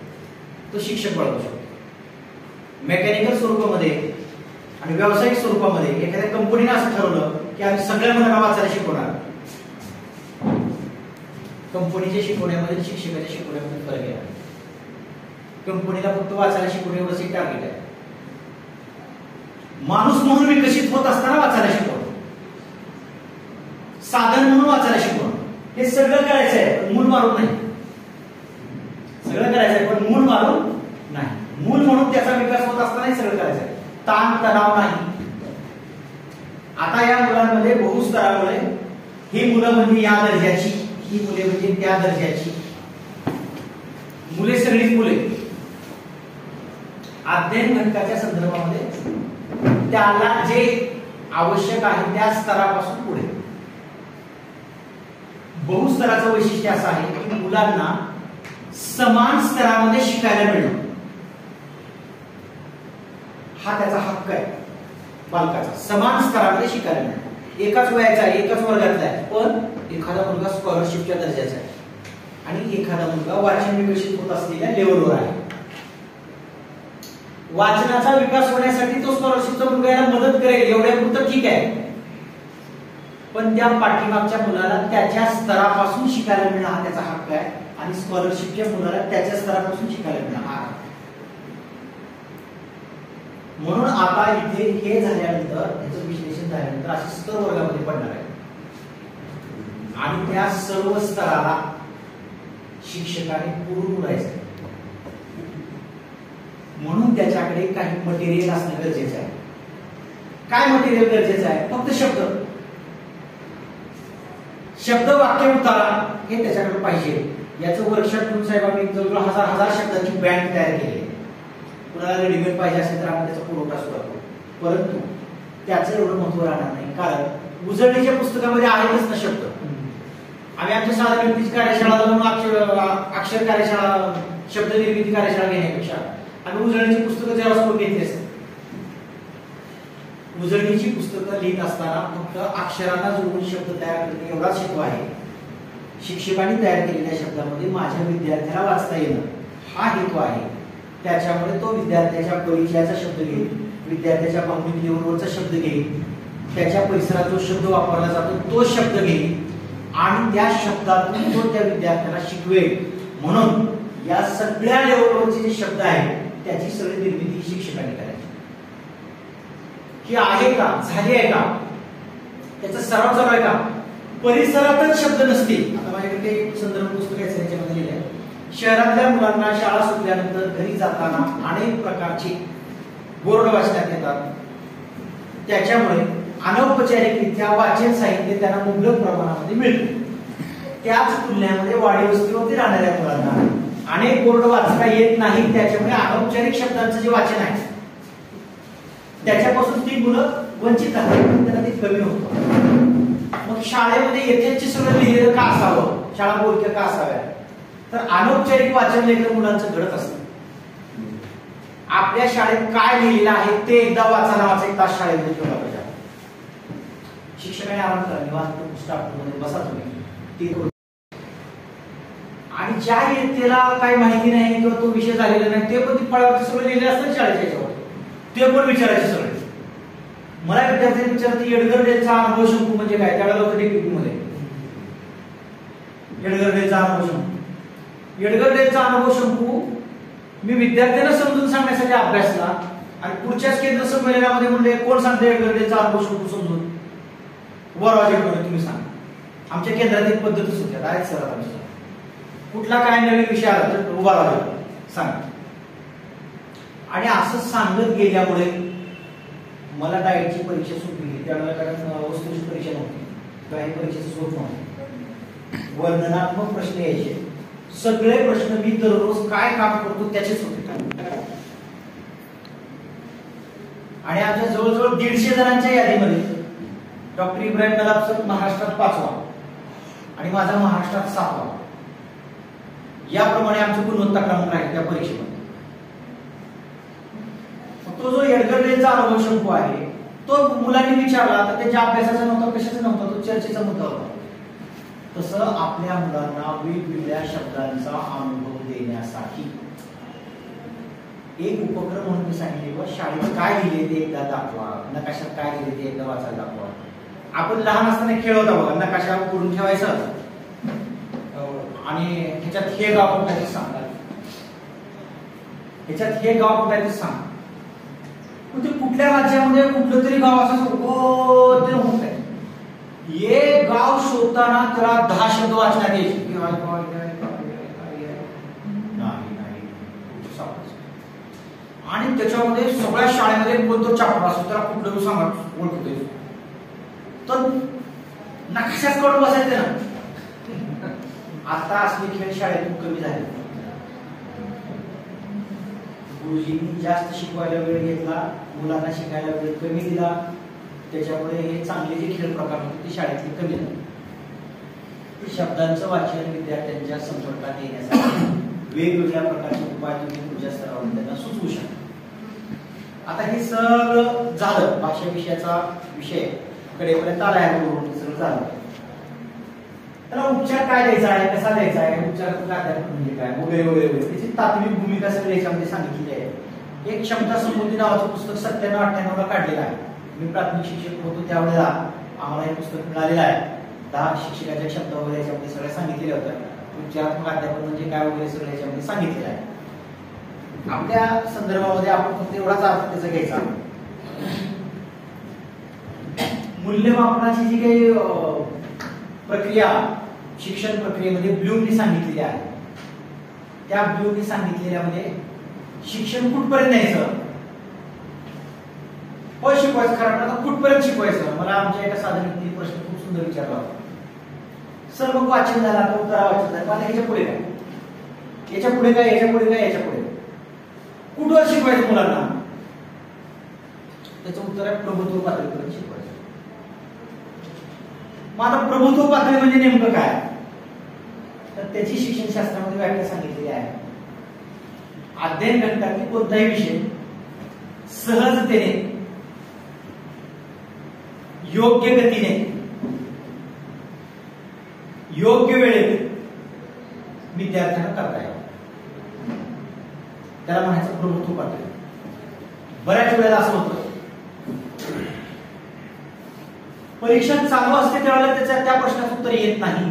तो शिक्षक बाळगू शकतो. मेकॅनिकल स्वरूपामध्ये आणि व्यावसायिक स्वरूपामध्ये एखाद्या कंपनीने असं ठरवलं की आम्ही सगळ्या मुलांना वाचायला शिकवणार. कंपनीच्या शिकवण्यामध्ये शिक्षकाच्या शिकवण्यामध्ये फरक आहे. कंपनीला फक्त वाचायला शिकवणे एवढंच एक टार्गेट आहे. माणूस म्हणून विकसित होत असताना वाचायला शिकवणं, साधन म्हणून वाचायला शिकवणं, हे सगळं करायचं आहे. मूल मारून नाही. सगळं करायचं आहे पण मूल मारून नाही. मूल म्हणून त्याचा विकास होत असताना सगळं करायचं आहे. ताण तणाव नाही. आता या मुलांमध्ये बहुस्तरामुळे ही मुलं म्हणजे या दर्जाची, ही मुले म्हणजे त्या दर्जाची, मुले सगळीच मुले. अध्ययन घटकाच्या संदर्भामध्ये त्याला जे आवश्यक आहे त्या स्तरापासून पुढे. बहुस्तराचं वैशिष्ट्य असं आहे की मुलांना समान स्तरामध्ये शिकायला मिळणं हा त्याचा हक्क आहे. बालकाचा समान स्तरामध्ये शिकायला मिळणं. एकाच वयाचा आहे, एकाच वर्गातला आहे, पण एखादा मुलगा स्कॉलरशिपच्या दर्जाचा आहे आणि एखादा मुलगा वाचन विकसित होत असलेल्या लेवलवर आहे. वाचनाचा विकास होण्यासाठी तो स्कॉलरशिपचा मुलगा याला मदत करेल एवढ्यापुरतं ठीक आहे. पण त्या पाठीमागच्या मुलाला त्याच्या स्तरापासून शिकायला मिळणं हा त्याचा हक्क आहे आणि स्कॉलरशिपच्या मुलाला त्याच्या स्तरापासून शिकायला मिळणं हा. म्हणून आता इथे हे झाल्यानंतर याचं विश्लेषण झाल्यानंतर असे स्तर वर्गामध्ये पडणार आहे आणि त्या सर्व स्तराला शिक्षकाने पुरून उरायचं. म्हणून त्याच्याकडे काही मटेरियल असणं गरजेचं आहे. काय मटेरियल गरजेचं आहे? फक्त शब्द वाक्य उतारा हे त्याच्याकडे पाहिजे. याचं वर्कशॉप घेऊन साहेब आम्ही जवळजवळ हजार शब्दांची बँक तयार केली आहे. कुणाला रेडीमेड पाहिजे असेल तर आम्ही त्याचा पुरवठा सुद्धा करू. परंतु त्याचं एवढं महत्व राहणार नाही कारण उजळणीच्या पुस्तकामध्ये आहेतच ना शब्द. आम्ही आमच्या साधारण व्यक्तीची कार्यशाळा जाऊन अक्षर कार्यशाळा, शब्द निर्मिती कार्यशाळा घेण्यापेक्षा आम्ही उजळणीची पुस्तकं जेव्हा करून घेतली असतात. उजळणीची पुस्तकं लिहित असताना फक्त अक्षरांना जोडून शब्द तयार करणे एवढाच हेतू आहे. शिक्षकांनी तयार केलेल्या शब्दामध्ये माझ्या विद्यार्थ्याला वाचता येणं हा हेतू आहे. त्याच्यामुळे तो विद्यार्थ्याच्या परिचयाचा शब्द घेईल, विद्यार्थ्याच्या कॉग्निटिव्ह लेव्हलवरचा शब्द घेईल, त्याच्या परिसरात जो शब्द वापरला जातो तो शब्द घेईल आणि त्या शब्दातून तो त्या विद्यार्थ्याला शिकवेल. म्हणून या सगळ्या लेवलवरचे जे शब्द आहेत त्याची सगळी निर्मिती शिक्षकांनी करायची. ही आहे का, झाली आहे का, त्याचा सराव चालू आहे का, परिसरातच शब्द नसतील. आता माझ्याकडे एक संदर्भ पुस्तक आहे त्याच्यामध्ये लिहिलं आहे, शहरातल्या मुलांना शाळा सुटल्यानंतर घरी जाताना अनेक प्रकारचे बोर्ड वाचण्यात येतात. त्याच्यामुळे अनौपचारिकरित्या वाचन साहित्य त्यांना मुबलक प्रमाणामध्ये मिळते. त्याच तुलनेमध्ये वाडी वस्तीवरती राहणाऱ्या मुलांना अनेक बोर्ड वाचता येत नाही. त्याच्यामुळे अनौपचारिक शब्दांचं जे वाचन आहे त्याच्यापासून ती मुलं वंचित आहेत, त्यांना ते कमी होतं. मग शाळेमध्ये येथेच सगळं लिहिलेलं का असावं, शाळा बोलक्या का असाव्या, तर अनौपचारिक वाचन लेखन मुलांचं घडत असतं. आपल्या शाळेत काय लिहिलेलं आहे ते एकदा वाचा, नावाचा एक तास शाळेमध्ये ठेवला पाहिजे. शिक्षकाने आराम करा, निवांत स्टाफमध्ये बसा तुम्ही, ते करू. आणि ज्या इयत्तेला काही माहिती नाही किंवा तो विषय झालेला नाही ते पण फळावरती सगळं लिहिले असतं शाळेच्या याच्यावर, ते पण विचारायचे सगळे. मला विद्यार्थ्यांनी विचारते एडगर्डेचा अनुभव शंकू म्हणजे काय, त्यावेळेला होतं DPP मध्ये एडगर्डेचा अनुभव शंकू. एडगर्डेचा अनुभव शंकू मी विद्यार्थ्यांना समजून सांगण्यासाठी अभ्यासला आणि पुढच्याच केंद्र संमेलनामध्ये म्हणले कोण सांगते एडगर्डेचा अनुभव शंकू समजून, वरवाजे तुम्ही सांगा. आमच्या केंद्रात एक पद्धतच होती, डायरेक्ट सर आमच्या कुठला काय नवीन विषय आला तर उभा राहा सांगा. आणि असं सांगत गेल्यामुळे मला डाएटची परीक्षा सुटली. त्यावेळेला कारण वस्तूची परीक्षा नव्हती, काही परीक्षेचं स्वरूप नव्हतं. वर्णनात्मक प्रश्न यायचे, सगळे प्रश्न मी दररोज काय काम करतो त्याचेच होते. आणि आमच्या जवळजवळ 150 जणांच्या यादीमध्ये डॉक्टर इब्राहिम नदाब सर महाराष्ट्रात 5वा आणि माझा महाराष्ट्रात 7वा. याप्रमाणे आमचे गुणवत्ताक्रमांक आहेत त्या परीक्षेमध्ये. तो जो एडगर्डेचा अनुभव शंकू आहे तो मुलांनी विचारला तर त्याच्या अभ्यासाचा नव्हता, कशाचा नव्हता, तो चर्चेचा मुद्दा होता. तसं आपल्या मुलांना वेगवेगळ्या शब्दांचा अनुभव देण्यासाठी एक उपक्रम म्हणून मी सांगितले, शाळेत काय लिहिले ते एकदा दाखवा, नकाशात काय लिहिले ते एकदा वाचायला दाखवा. आपण लहान असताना खेळ होता बघा, नकाशा करून ठेवायचं आणि ह्याच्यात हे गाव कुठे सांगा, ह्याच्यात हे गाव कुठे सांग. ते कुठल्या राज्यामध्ये कुठलं तरी गाव असं होत आहे. हे गाव शोधताना त्याला 10 शब्द वाचण्यात यायचे आणि त्याच्यामध्ये सगळ्या शाळेमध्ये कोणतं चॅप्टर असतो त्याला कुठलं सांगा ओळखतोय. तर नकाशाच काढून बसायचे ना. आता असले खेळ शाळेतून कमी झाले. गुरुजींनी जास्त शिकवायला वेळ घेतला, मुलांना शिकायला वेळ कमी दिला. त्याच्यामुळे हे चांगले जे खेळ प्रकार होते ते शाळेतले कमी झाले. शब्दांचं वाचन विद्यार्थ्यांच्या संपर्कात येण्यासाठी वेगवेगळ्या प्रकारचे उपाय तुम्ही तुमच्या स्तरावर त्यांना सुचवू शकता. आता हे सगळं झालं, भाषा विषयाचा विषय कडेपर्यंत आला आहे, सगळं झालं. त्याला उपचार काय द्यायचा आहे, कसा द्यायचा आहे, उपचार म्हणजे काय वगैरे वगैरे वगैरे त्याची तात्विक भूमिका सगळी याच्यामध्ये सांगितलेली आहे. एक क्षमता संबंधी नावाचं पुस्तक 97-98 ला काढलेलं आहे. मी प्राथमिक शिक्षक होतो त्यावेळेला आम्हाला हे पुस्तक मिळालेलं आहे. 10 शिक्षकाच्या क्षमता वगैरे याच्यामध्ये सगळ्या सांगितलेल्या होत्या. उपचारात्मक अध्यापन म्हणजे काय वगैरे सगळं याच्यामध्ये सांगितलेलं आहे. आपल्या संदर्भामध्ये आपण फक्त एवढाच अर्थ त्याचा घ्यायचा. मूल्यमापनाची जी काही प्रक्रिया शिक्षण प्रक्रियेमध्ये ब्लूमनी सांगितलेली आहे, त्या ब्लूमनी सांगितलेल्यामध्ये शिक्षण कुठपर्यंत न्यायचं, शिकवायचं, कारण कुठपर्यंत शिकवायचं. मला आमच्या एका साधन प्रश्न खूप सुंदर विचारला होता. सर मग वाचन झाला, उत्तरा वाचन झालं, मला ह्याच्या पुढे काय, याच्या पुढे काय, याच्या पुढे काय, याच्या पुढे कुठवर शिकवायचं मुलांना. त्याचं उत्तर आहे प्रभुत्व पातळीपर्यंत शिकवायचं. मग आता प्रभुत्व पातळी म्हणजे नेमकं काय, तर त्याची शिक्षणशास्त्रामध्ये व्याख्या सांगितलेली आहे. अध्ययन घटकातील कोणताही विषय सहजतेने, योग्य गतीने, योग्य वेळेत विद्यार्थ्यांना करता येईल, त्याला म्हणायचं प्रभुत्व पातळी. बऱ्याच वेळेला असं होतं परीक्षा चालू असते त्यावेळेला त्या प्रश्नाचं उत्तर येत नाही,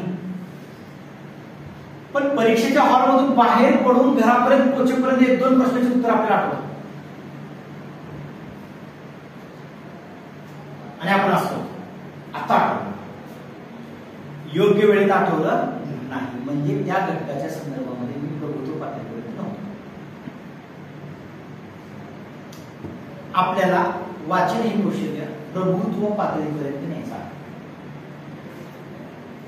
पण परीक्षेच्या हॉलमधून बाहेर पडून घरापर्यंत पोहोचेपर्यंत 1-2 प्रश्नाचे उत्तर आपल्याला आठवतं आणि आपण असतो आता आठवलं, योग्य वेळेत आठवलं नाही, म्हणजे त्या घटकाच्या संदर्भामध्ये मी प्रभुत्व पातळीपर्यंत नव्हतो. आपल्याला वाचन ही कौशल्य प्रभुत्व पातळीपर्यंत न्यायचं आहे.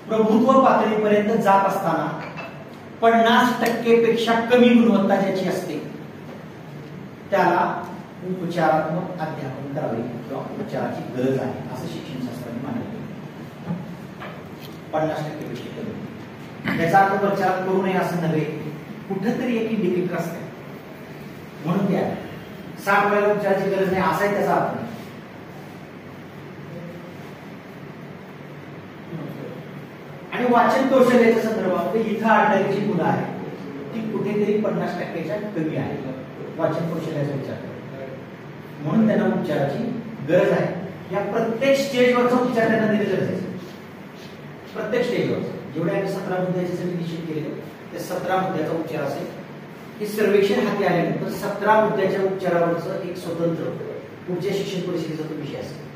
प्रभुत्व पातळीपर्यंत जात असताना 50% पेक्षा कमी गुणवत्ता ज्याची असते त्याला उपचारात्मक अध्यापन करावे किंवा उपचाराची गरज आहे असं शिक्षणशास्त्राने मानले. 50% पेक्षा कमी याचा अर्थ उपचार करू नये असं नव्हे, कुठेतरी एक इंडिकेटर असते म्हणून त्या 60 वेळेला उपचाराची गरज नाही असाही त्याचा अर्थ नाही. आणि वाचन कौशल्याच्या संदर्भामध्ये इथं आढळलेली जी मुलं आहेत ती कुठेतरी 50%च्या कमी आहे वाचन कौशल्याचा विचार, म्हणून त्यांना उपचाराची गरज आहे. या प्रत्येक स्टेजवरचा उपचार त्यांना दिले गरजेचे. प्रत्येक स्टेजवर जेवढे आम्ही 17 मुद्द्याचे निश्चित केले ते 17 मुद्द्याचा उपचार असेल. हे सर्वेक्षण हाती आल्यानंतर 17 मुद्द्याच्या उपचारावरचं एक स्वतंत्र पुढच्या शिक्षण परिषदेचा तो विषय असेल.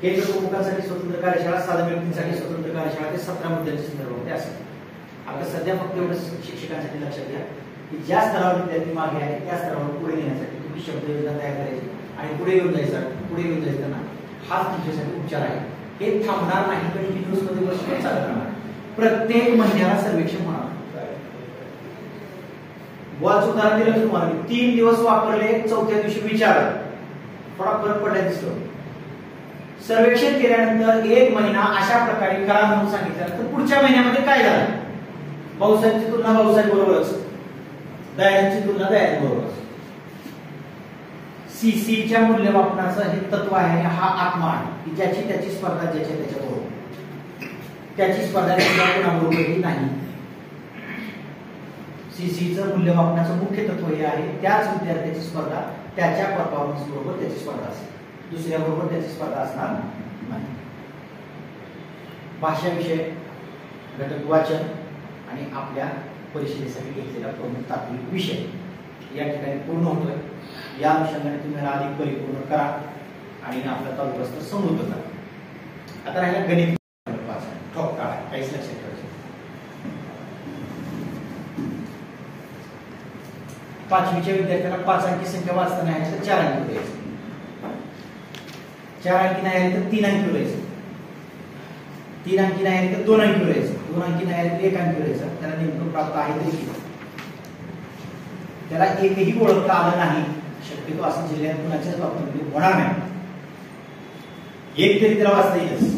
केंद्र प्रमुखांसाठी स्वतंत्र कार्यशाळा, साधारण व्यक्तींसाठी स्वतंत्र कार्यशाळा, ते 17 मुद्द्यांच्या संदर्भामध्ये असेल. आता सध्या फक्त एवढं शिक्षकांसाठी लक्षात घ्या की ज्या स्तरावर विद्यार्थी मागे आहे त्या स्तरावर पुढे नेण्यासाठी तुम्ही शब्द योजना तयार करायची आणि पुढे येऊन जायचं हाच तुमच्यासाठी उपचार आहे. हे थांबणार नाही, कंटिन्यूअस मध्ये वर्ष चालू राहणार. प्रत्येक महिन्याला सर्वेक्षण होणार. बुवाचं उदाहरण दिलं तुम्हाला, 3 दिवस वापरले, 4थ्या दिवशी विचारलं, थोडा फरक पडला दिसतो. सर्वेक्षण केल्यानंतर 1 महिना अशा प्रकारे करा म्हणून सांगितलं तर पुढच्या महिन्यामध्ये काय झालं? भाऊसाहेबची तुलना भाऊसाहेब बरोबरच, दयानंदची तुलना दयानंद बरोबरच. सीसीच्या मूल्यमापनाचं हे तत्व आहे, हा आत्मा आहे की ज्याची त्याची स्पर्धा ज्याच्या त्याच्याबरोबर, त्याची स्पर्धा त्याच्या कोणाबरोबरही नाही. सीसीचं मूल्यमापनाचं मुख्य तत्व हे आहे, त्याच विद्यार्थ्याची स्पर्धा त्याच्या परफॉर्मन्स बरोबर त्याची स्पर्धा असेल, दुसऱ्या बरोबर त्याची स्पर्धा असणार नाही. भाषा विषय, घटक वाचन आणि आपल्या परिषदेसाठी घेतलेला प्रमुख तात्विक विषय या ठिकाणी पूर्ण होतोय. या अनुषंगाने तुम्ही याला अधिक परिपूर्ण करा आणि आपला तालुका समृद्ध करा. आता राहिला गणित ठोक काढा, काहीच लक्षात ठेवायचं. 5वीच्या विद्यार्थ्याला 5 अंकी संख्या वाचता नाही तर 4 अंकी द्यायचं, 4 अंकी नाही आले तर 3 अंकी द्यायचं, 3 अंकी नाही आले तर 2 अंकी द्यायचं, 2 अंकी नाही आले तर 1 अंकी द्यायचं. त्याला नेमकं प्राप्त आहे तरी त्याला एकही ओळखता आलं नाही, शक्यतो असं जिल्ह्यात कुणाच्याच बाबतीत होणार नाही. एक तरी त्याला वाचता येईल,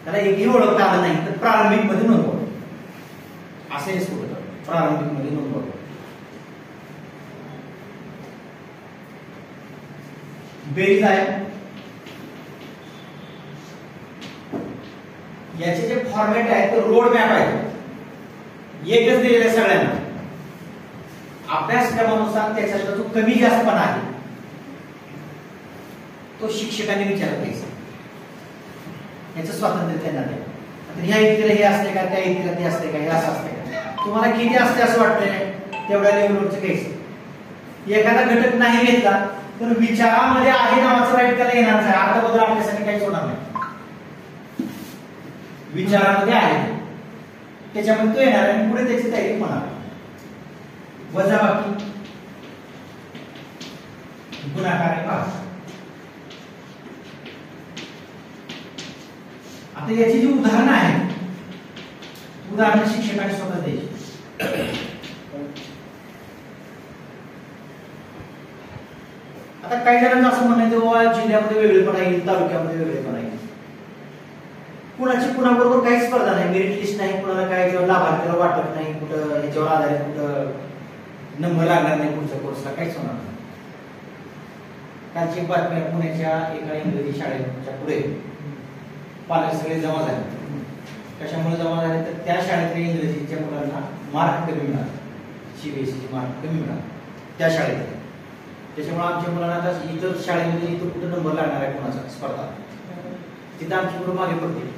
त्याला एकही ओळखता आलं नाही तर प्रारंभिक मध्ये नोंदवलं असेच कुठं प्रारंभिक मध्ये नोंदवलं. बेरीज आहे, याचे जे फॉर्मॅट आहे तो रोड मॅप आहे, एकच दिलेला आहे सगळ्यांना. अभ्यासक्रमानुसार त्याच्यातला जो कमी जास्तपणा आहे तो शिक्षकांनी विचारत घ्यायचा, याचं स्वातंत्र्य त्यांना द्या. आता ह्या इतकीला हे असते का, त्या इतकीला ते असते का, हे असं असते का, तुम्हाला किती असते असं वाटतंय तेवढ्या लेवलवरचं घ्यायचं. एखादा घटक नाही घेतला तर विचारामध्ये आहे नावाचं राईट त्याला येणार आहे, अर्धा बदल आपल्यासाठी काहीच होणार नाही. विचारामध्ये आहे त्याच्यामध्ये तो येणार आणि पुढे त्याची तयारी होणार. वजाबाकी, गुणाकार, भाग. आता याची जी उदाहरणं आहेत, उदाहरणं शिक्षकांनी स्वतः द्यायची. आता काही जणांचं असं म्हणणं आहे जिल्ह्यामध्ये वेगळेपणा येईल, तालुक्यामध्ये वेगळेपणा येईल. कुणाची कुणाबरोबर काही स्पर्धा नाही, मेरिट लिस्ट नाही, कुणाला काय लाभार्थीला वाटत नाही, कुठं ह्याच्यावर आधारित कुठं नंबर लागणार नाही पुढच्या कोर्सला, काहीच होणार नाही. कालची बातमी पुण्याच्या एका इंग्रजी शाळेच्या पुढे पालक सगळे जमा झाले. कशामुळे जमा झाले तर त्या शाळेतल्या इंग्रजीच्या मुलांना मार्क कमी मिळाले, सीबीएसईचे मार्क कमी मिळाले त्या शाळेत. त्याच्यामुळे आमच्या मुलांना आता इतर शाळेमध्ये इथं कुठं नंबर लागणार आहे कोणाचा स्पर्धा, तिथं आमची मुलं मागे पडते.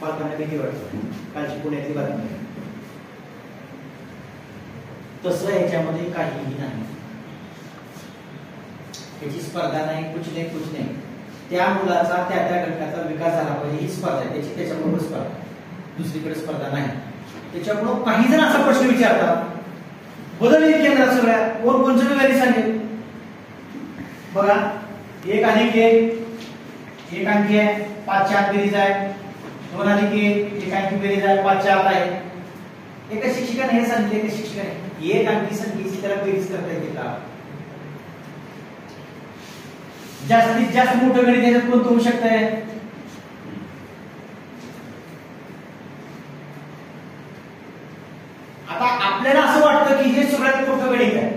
पालकांना भीती वाटते, कालची पुण्यातली बातमी. तसं याच्यामध्ये काहीही नाही. त्याची स्पर्धा नाही, कुछ नाही. त्या मुलाचा त्या घटकाचा विकास झाला पाहिजे, ही स्पर्धा आहे त्याची. त्याच्याबरोबर स्पर्धा, दुसरीकडे स्पर्धा नाही. त्याच्यामुळं काही जण असा प्रश्न विचारतात, बदल येईल केंद्रात सगळ्या, कोणचं वेगळी सांगेल. बघा, 1 अधिक 1 अंकी आहे, 5 च्या आत बेरीज आहे. 2 अधिक 1 अंकी बेरीज आहे, 5 च्या आत आहे. एका शिक्षकाने हे सांगितले, एका शिक्षकाने 1 अंकी संख्येची त्याला बेरीज करता येते का? जास्तीत जास्त मोठं गणित त्याच्यात कोणतं होऊ शकतंय? आता आपल्याला असं वाटतं की हे सगळ्यात मोठं गणित आहे,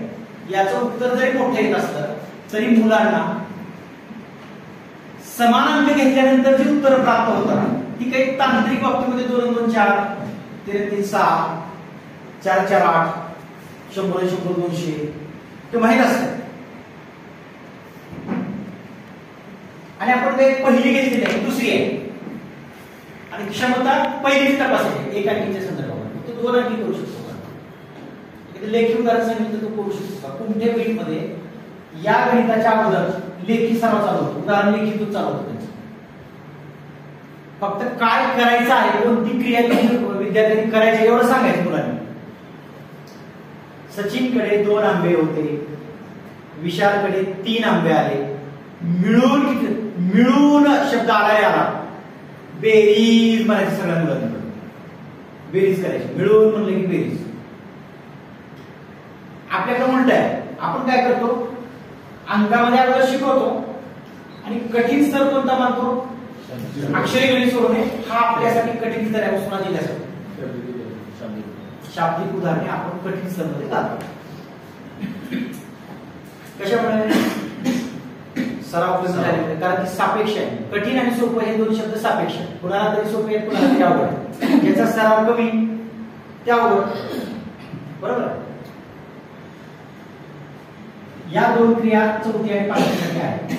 याचं उत्तर जरी मोठं येत असलं तरी मुलांना समान अंक घेतल्यानंतर जी उत्तर प्राप्त होतात ती काही तांत्रिक बाबतीमध्ये 2 2 4 3 3 6 4 4 8 100 100 200 ते माहित असतं. आणि आपण ते पहिली घेतलेली आहे, दुसरी आहे, आणि क्षमता पहिलीच तपासायची 1 अंकीच्या संदर्भात. तो 2 अंकी करू शकतो का? लेखी उदाहरण सांगितलं तो करू शकतो का? कुठल्या वेळीमध्ये या गणिताच्या अगोदर लेखी सराव चालू होतो, उदाहरण लेखीतून चालू होतं. फक्त काय करायचं आहे, कोणती क्रिया विद्यार्थ्यांनी करायची एवढं सांगायचं मुलांनी. सचिनकडे 2 आंबे होते, विशालकडे 3 आंबे आले, मिळून शब्द आला, बेरीज म्हणायची. सगळ्या मुलांनी बेरीज करायची, मिळून म्हणलं की बेरीज. आपल्याकडे उलट आहे, आपण काय करतो, अंकामध्ये अगोदर शिकवतो आणि कठीण स्तर कोणता मानतो, अक्षरी गणित सोडवणे. हा आपल्यासाठी कठीण स्तर आहे, उस्मा जिल्ह्यासाठी. शाब्दिक उदाहरणे आपण कठीण स्तर मध्ये जातो. कशामुळे? सराव कमी झाल्यामुळे. कारण ती सापेक्ष आहे. कठीण आणि सोपं हे 2 शब्द सापेक्ष आहेत. कुणाला तरी सोपे आहेत, कुणाला तरी अवघड आहे. ज्याचा सराव कमी त्या अवघड, बरोबर. या 2 क्रिया 4थी आणि 5वी आहेत.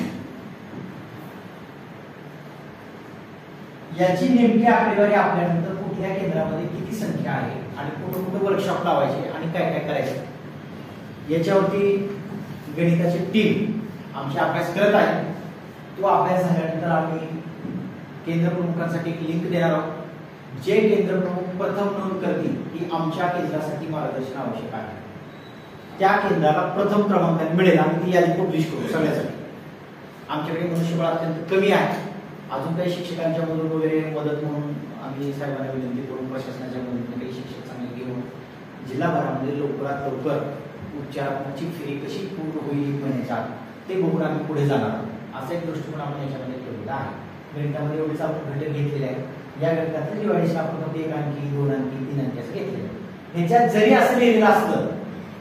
याची नेमकी आकडेवारी आपल्यानंतर कुठल्या केंद्रामध्ये किती संख्या आहे आणि कुठं कुठं वर्कशॉप लावायचे आणि काय काय करायचं याच्यावरती गणिताची टीम आमची अभ्यास करत आहे. तो अभ्यास झाल्यानंतर आम्ही केंद्र प्रमुखांसाठी एक लिंक देणार आहोत. जे केंद्र प्रमुख प्रथम नोंद करतील की आमच्या केंद्रासाठी मार्गदर्शन आवश्यक आहे, त्या केंद्राला प्रथम क्रमांकाने मिळेल. आम्ही ती यादी पब्लिश करू सगळ्यासाठी. आमच्याकडे मनुष्यबळ अत्यंत कमी आहे. अजून काही शिक्षकांच्या मधून वगैरे मदत म्हणून आम्ही साहेबांना विनंती करून प्रशासनाच्या मदतीने काही शिक्षक चांगले घेऊन जिल्हाभरामध्ये लवकरात लवकर उपचाराची फेरी कशी पूर्ण होईल महिन्याच्या ते बघून आम्ही पुढे जाणार. असा एक दृष्टिकोन आपण याच्यामध्ये ठेवलेला आहे. गणितामध्ये एवढेच आपण घटक घेतलेले आहे. या घटकाचं डिवायडेशन आपण फक्त 1 अंकी 2 अंकी 3 अंकी असं घेतलेलं आहे. ह्याच्यात जरी असं लिहिलेलं असलं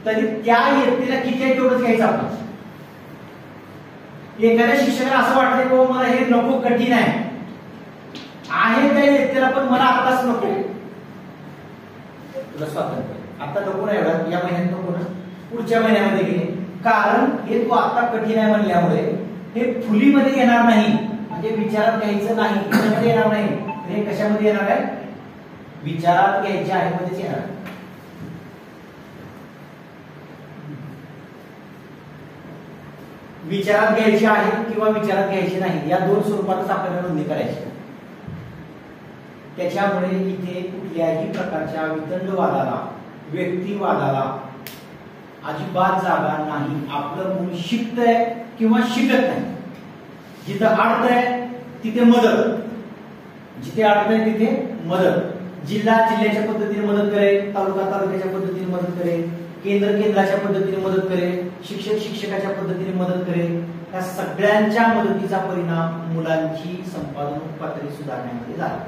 तरी त्या इयत्तेला किती आहे तेवढंच घ्यायचं आपण. एखाद्या शिक्षकाला असं वाटतं की मला हे नको, कठीण आहे त्या इयत्तेला, पण मला आताच नको. तुला स्वातंत्र्य आता नको ना, एवढा या महिन्यात नको ना, पुढच्या महिन्यामध्ये घे. कारण हे तू आता कठीण आहे म्हणल्यामुळे हे फुलीमध्ये येणार नाही, म्हणजे विचारात घ्यायचं नाही, त्याच्यामध्ये येणार नाही. हे कशामध्ये येणार आहे? विचारात घ्यायचे आहे मध्येच येणार. विचारात घ्यायची आहे किंवा विचारात घ्यायची नाही या 2 स्वरूपातच आपल्याला नोंदणी करायची. त्याच्यामुळे इथे कुठल्याही प्रकारच्या वितंडवादाला, व्यक्तिवादाला अजिबात जागा नाही. आपलं मूल शिकतंय किंवा शिकत नाही. जिथं अडतंय तिथे मदत, जिथे अडतंय तिथे मदत. जिल्हा जिल्ह्याच्या पद्धतीने मदत करेल, तालुका तालुक्याच्या पद्धतीने मदत करेल, केंद्र केंद्राच्या पद्धतीने मदत करेल, शिक्षक शिक्षकाच्या पद्धतीने मदत करेल. या सगळ्यांच्या मदतीचा परिणाम मुलांची संपादन पातळी सुधारण्यामध्ये झाला.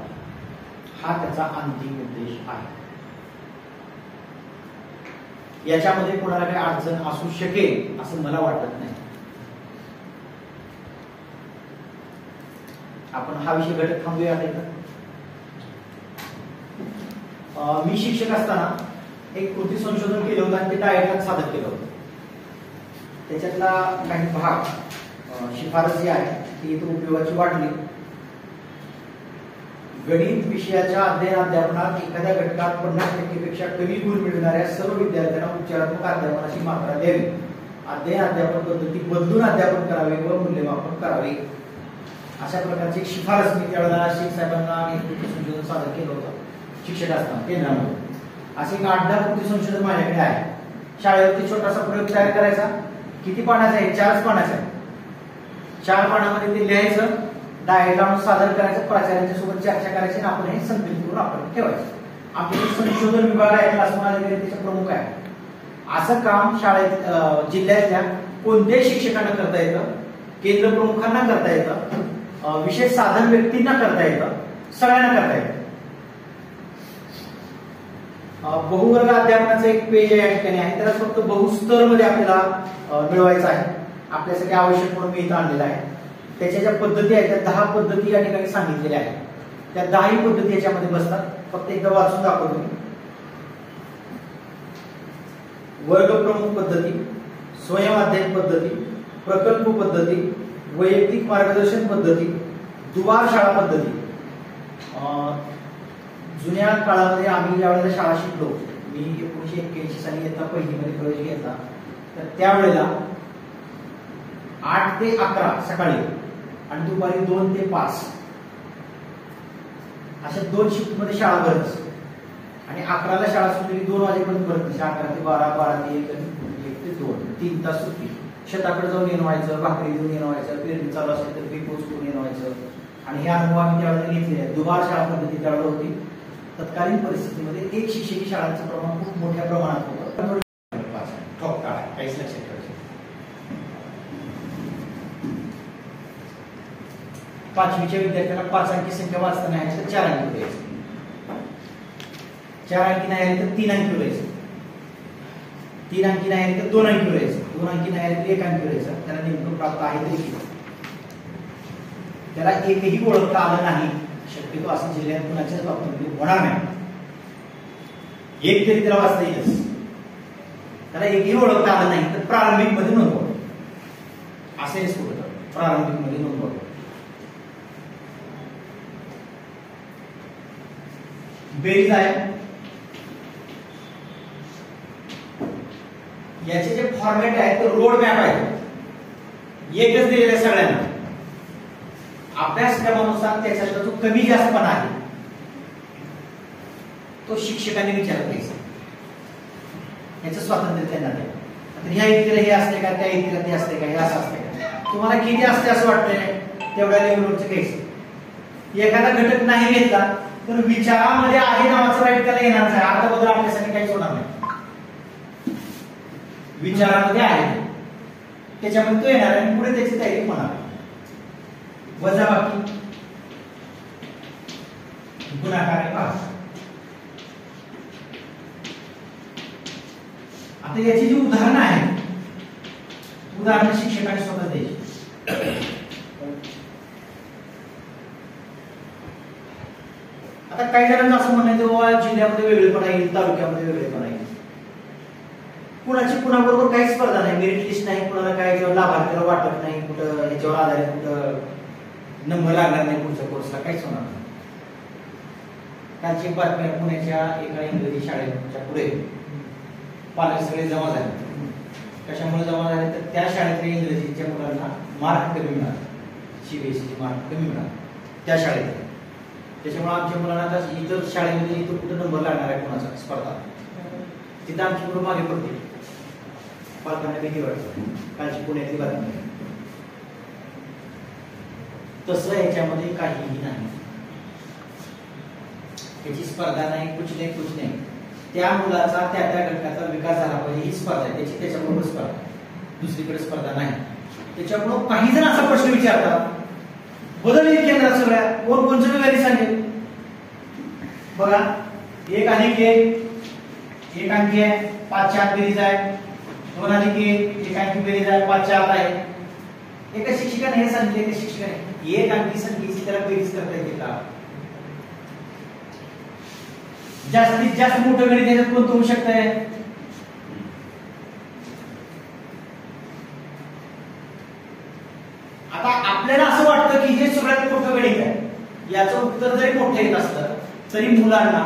हा त्याचा अंतिम उद्देश आहे. याच्यामध्ये कोणाला काही अडचण असू शकेल असं मला वाटत नाही. आपण हा विषय घटक थांबूया. मी शिक्षक असताना एक कृती संशोधन केलं होतं आणि ते डायटला सादर केलं होतं. त्याच्यातला काही भाग शिफारस जी आहे ती इथं उपयोगाची वाटली. गणित विषयाच्या अध्ययनात एखाद्या घटकात 50% पेक्षा कमी गुण मिळवणाऱ्या सर्व विद्यार्थ्यांना उपचारात्मक अध्यापनाची मात्रा द्यावी. अध्यापन पद्धती बदलून अध्यापन करावे व मूल्यमापन करावे. अशा प्रकारची एक शिफारस मी त्यावेळेला शेख साहेबांना आणि कृती संशोधन सादर केलं होतं शिक्षक असताना केंद्रामध्ये. असे एक 8-10 कृती संशोधन माझ्याकडे आहे. शाळेवरती छोटासा प्रयोग तयार करायचा. किती पानाचा आहे? 4 पानाचा आहे. 4 पानामध्ये ते लिहायचं, डायट लावून सादर करायचं, प्राचार्यांच्या सोबत चर्चा करायची आणि आपण हे संकलित करून आपण ठेवायचं. आपले संशोधन विभाग आहे, क्लासरूम त्याचे प्रमुख आहे. असं काम शाळेत जिल्ह्यातल्या कोणत्याही शिक्षकांना करता येतं, केंद्र प्रमुखांना करता येतं, विशेष साधन व्यक्तींना करता येतं, सगळ्यांना करता येतं. बहुवर्ग अध्यापनाचं एक पेज या ठिकाणी आहे. त्याला फक्त बहुस्तर मध्ये आपल्याला मिळवायचं आहे. आपल्यासाठी आवश्यक म्हणून मी इथं आणलेलं आहे. त्याच्या ज्या पद्धती आहेत त्या 10 पद्धती या ठिकाणी सांगितलेल्या आहेत. त्या 10ही पद्धती याच्यामध्ये बसतात. फक्त एकदा वाचून दाखवतो मी. वर्ग प्रमुख पद्धती, स्वयं अध्ययन पद्धती, प्रकल्प पद्धती, वैयक्तिक मार्गदर्शन पद्धती, दुबार शाळा पद्धती. जुन्या काळामध्ये आम्ही ज्या वेळेला शाळा शिकलो, मी 1981 साली इयत्ता पहिलीमध्ये प्रवेश घेतला, तर त्यावेळेला 8 ते 11 सकाळी आणि दुपारी 2 ते 5 अशा 2 शिफ्ट मध्ये शाळा भरत असते. आणि 11ला शाळा सुटली 2 वाजेपर्यंत भरत असते. 11 ते 12, 12 ते 1, 1 ते 2, 3 तास सुट्टी. शेताकडे जाऊन येणं व्हायचं, भाकरी घेऊन येणं व्हायचं, पेरणी चालू असेल तर पीक पोच करून येणं व्हायचं. आणि हे अनुभव आम्ही त्यावेळेला घेतले आहेत. दुबार शाळा पद्धती त्यावेळेला होती. तत्कालीन परिस्थितीमध्ये एक शिक्षकी शाळांचं प्रमाण खूप मोठ्या प्रमाणात होतं. काहीच लक्षात ठेवायचं. 5वीच्या विद्यार्थ्यांना 5 अंकी संख्या वाचता नाही आली तर 4 अंकी द्यायचं. 4 अंकी नाही आली तर 3 अंकी द्यायचं. 3 अंकी नाही आली तर 2 अंकी द्यायचं. 2 अंकी नाही आली तर 1 अंकी द्यायचं. त्याला नेमकं प्राप्त आहे तरी त्याला एकही ओळखता आलं नाही. शक्यतो असं जिल्ह्यात कुणाच्याच बाबतीत होणार नाही. एक तरी त्याला वाचता येईल. त्याला एकही ओळखता आलं नाही तर प्रारंभिक मध्ये नोंदवलं. असेच कुठं प्रारंभिक मध्ये नोंदवलं. बेरीज आहे. याचे जे फॉर्मॅट आहे ते रोड मॅप आहे. एकच दिलेलं आहे सगळ्यांना. अभ्यासक्रमानुसार त्याच्यातला जो कमी जास्तपणा आहे तो शिक्षकांनी विचारत घ्यायचा. याचं स्वातंत्र्य त्यांना द्या. तर ह्या इतकीला हे असते का, त्या इतकीला ते असते का, हे असं असते का, तुम्हाला किती असते असं वाटतंय तेवढ्या लेवलवरचं घ्यायचं. एखादा घटक नाही घेतला तर विचारामध्ये आहे नावाचं राईट त्याला येणारच आहे. आता बदल आपल्यासाठी काहीच होणार नाही. विचारामध्ये आहे त्याच्यामध्ये तो येणार आणि पुढे त्याची तयारी होणार. वजाबाकी, गुणाकार, भाग. आता याची जी उदाहरणं आहेत, उदाहरणं शिक्षकांनी स्वतः द्यायची. आता काही जणांना असं म्हणायचं बाबा जिल्ह्यामध्ये वेगळेपणा येईल, तालुक्यामध्ये वेगळेपणा येईल. कुणाची कुणाबरोबर काही स्पर्धा नाही, मेरिट लिस्ट नाही, कुणाला काय लाभार्थीला वाटत नाही, कुठं ह्याच्यावर आधारित कुठं नंबर लागणार नाही पुढच्या कोर्सला, काहीच होणार नाही. कालची एक बातमी आहे, पुण्याच्या एका इंग्रजी शाळेच्या पुढे पालक सगळे जमा झाले. कशामुळे जमा झाले तर त्या शाळेतल्या इंग्रजीच्या मुलांना मार्क कमी मिळाले. सीबीएसईचे मार्क कमी मिळाले त्या शाळेत. त्याच्यामुळे आमच्या मुलांना आता इतर शाळेमध्ये इथं कुठं नंबर लागणार आहे कोणाचा स्पर्धा, तिथं आमची मुलं मागे पडते. पालकांना भीती वाटते. कालची पुण्यातली बातमी. तसं याच्यामध्ये काहीही नाही. त्याची स्पर्धा नाही, कुछ नाही. त्या मुलाचा त्या घटकाचा विकास झाला पाहिजे ही स्पर्धा आहे. त्याची त्याच्याबरोबर स्पर्धा, दुसरीकडे स्पर्धा नाही. त्याच्यामुळे काही जण असा प्रश्न विचारतात, बदल येईल केंद्रात सगळ्या, कोण कोणचं वेगळी सांगेल. बघा, 1 अधिक 1 अंकी आहे, 5 च्या आत बेरीज आहे. 2 अधिक 1 अंकी बेरीज आहे, 5 च्या आत आहे. एका शिक्षकाने हे सांगितले, एका शिक्षकाने 1 अंकी संख्येची त्याला बेरीज करता येते का? जास्तीत जास्त मोठं गणित याच्यात कोणतं होऊ शकतंय? उत्तर जरी मोठं येत असलं तरी मुलांना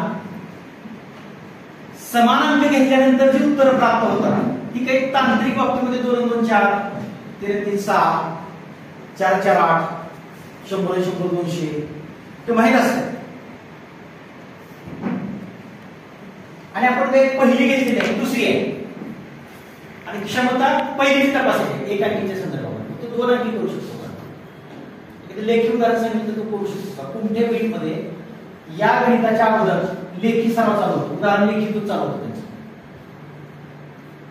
समान अंक घेतल्यानंतर जी उत्तर प्राप्त होतात ती काही तांत्रिक बाबतीमध्ये 2 2 4 3 3 6 4 4 8 100 100 200 ते माहित असतं. आणि आपण काही पहिली घेतलेली आहे, दुसरी आहे आणि क्षमता पहिलीच तपासायची 1 अंकीच्या संदर्भात. तो 2 अंकी करू शकतो का? लेखी उदाहरण सांगितलं तो करू शकतो का? कुठल्या वीटमध्ये या गणिताच्या अगोदर लेखी सराव चालू होतो, उदाहरण लेखीतून चालू होतं.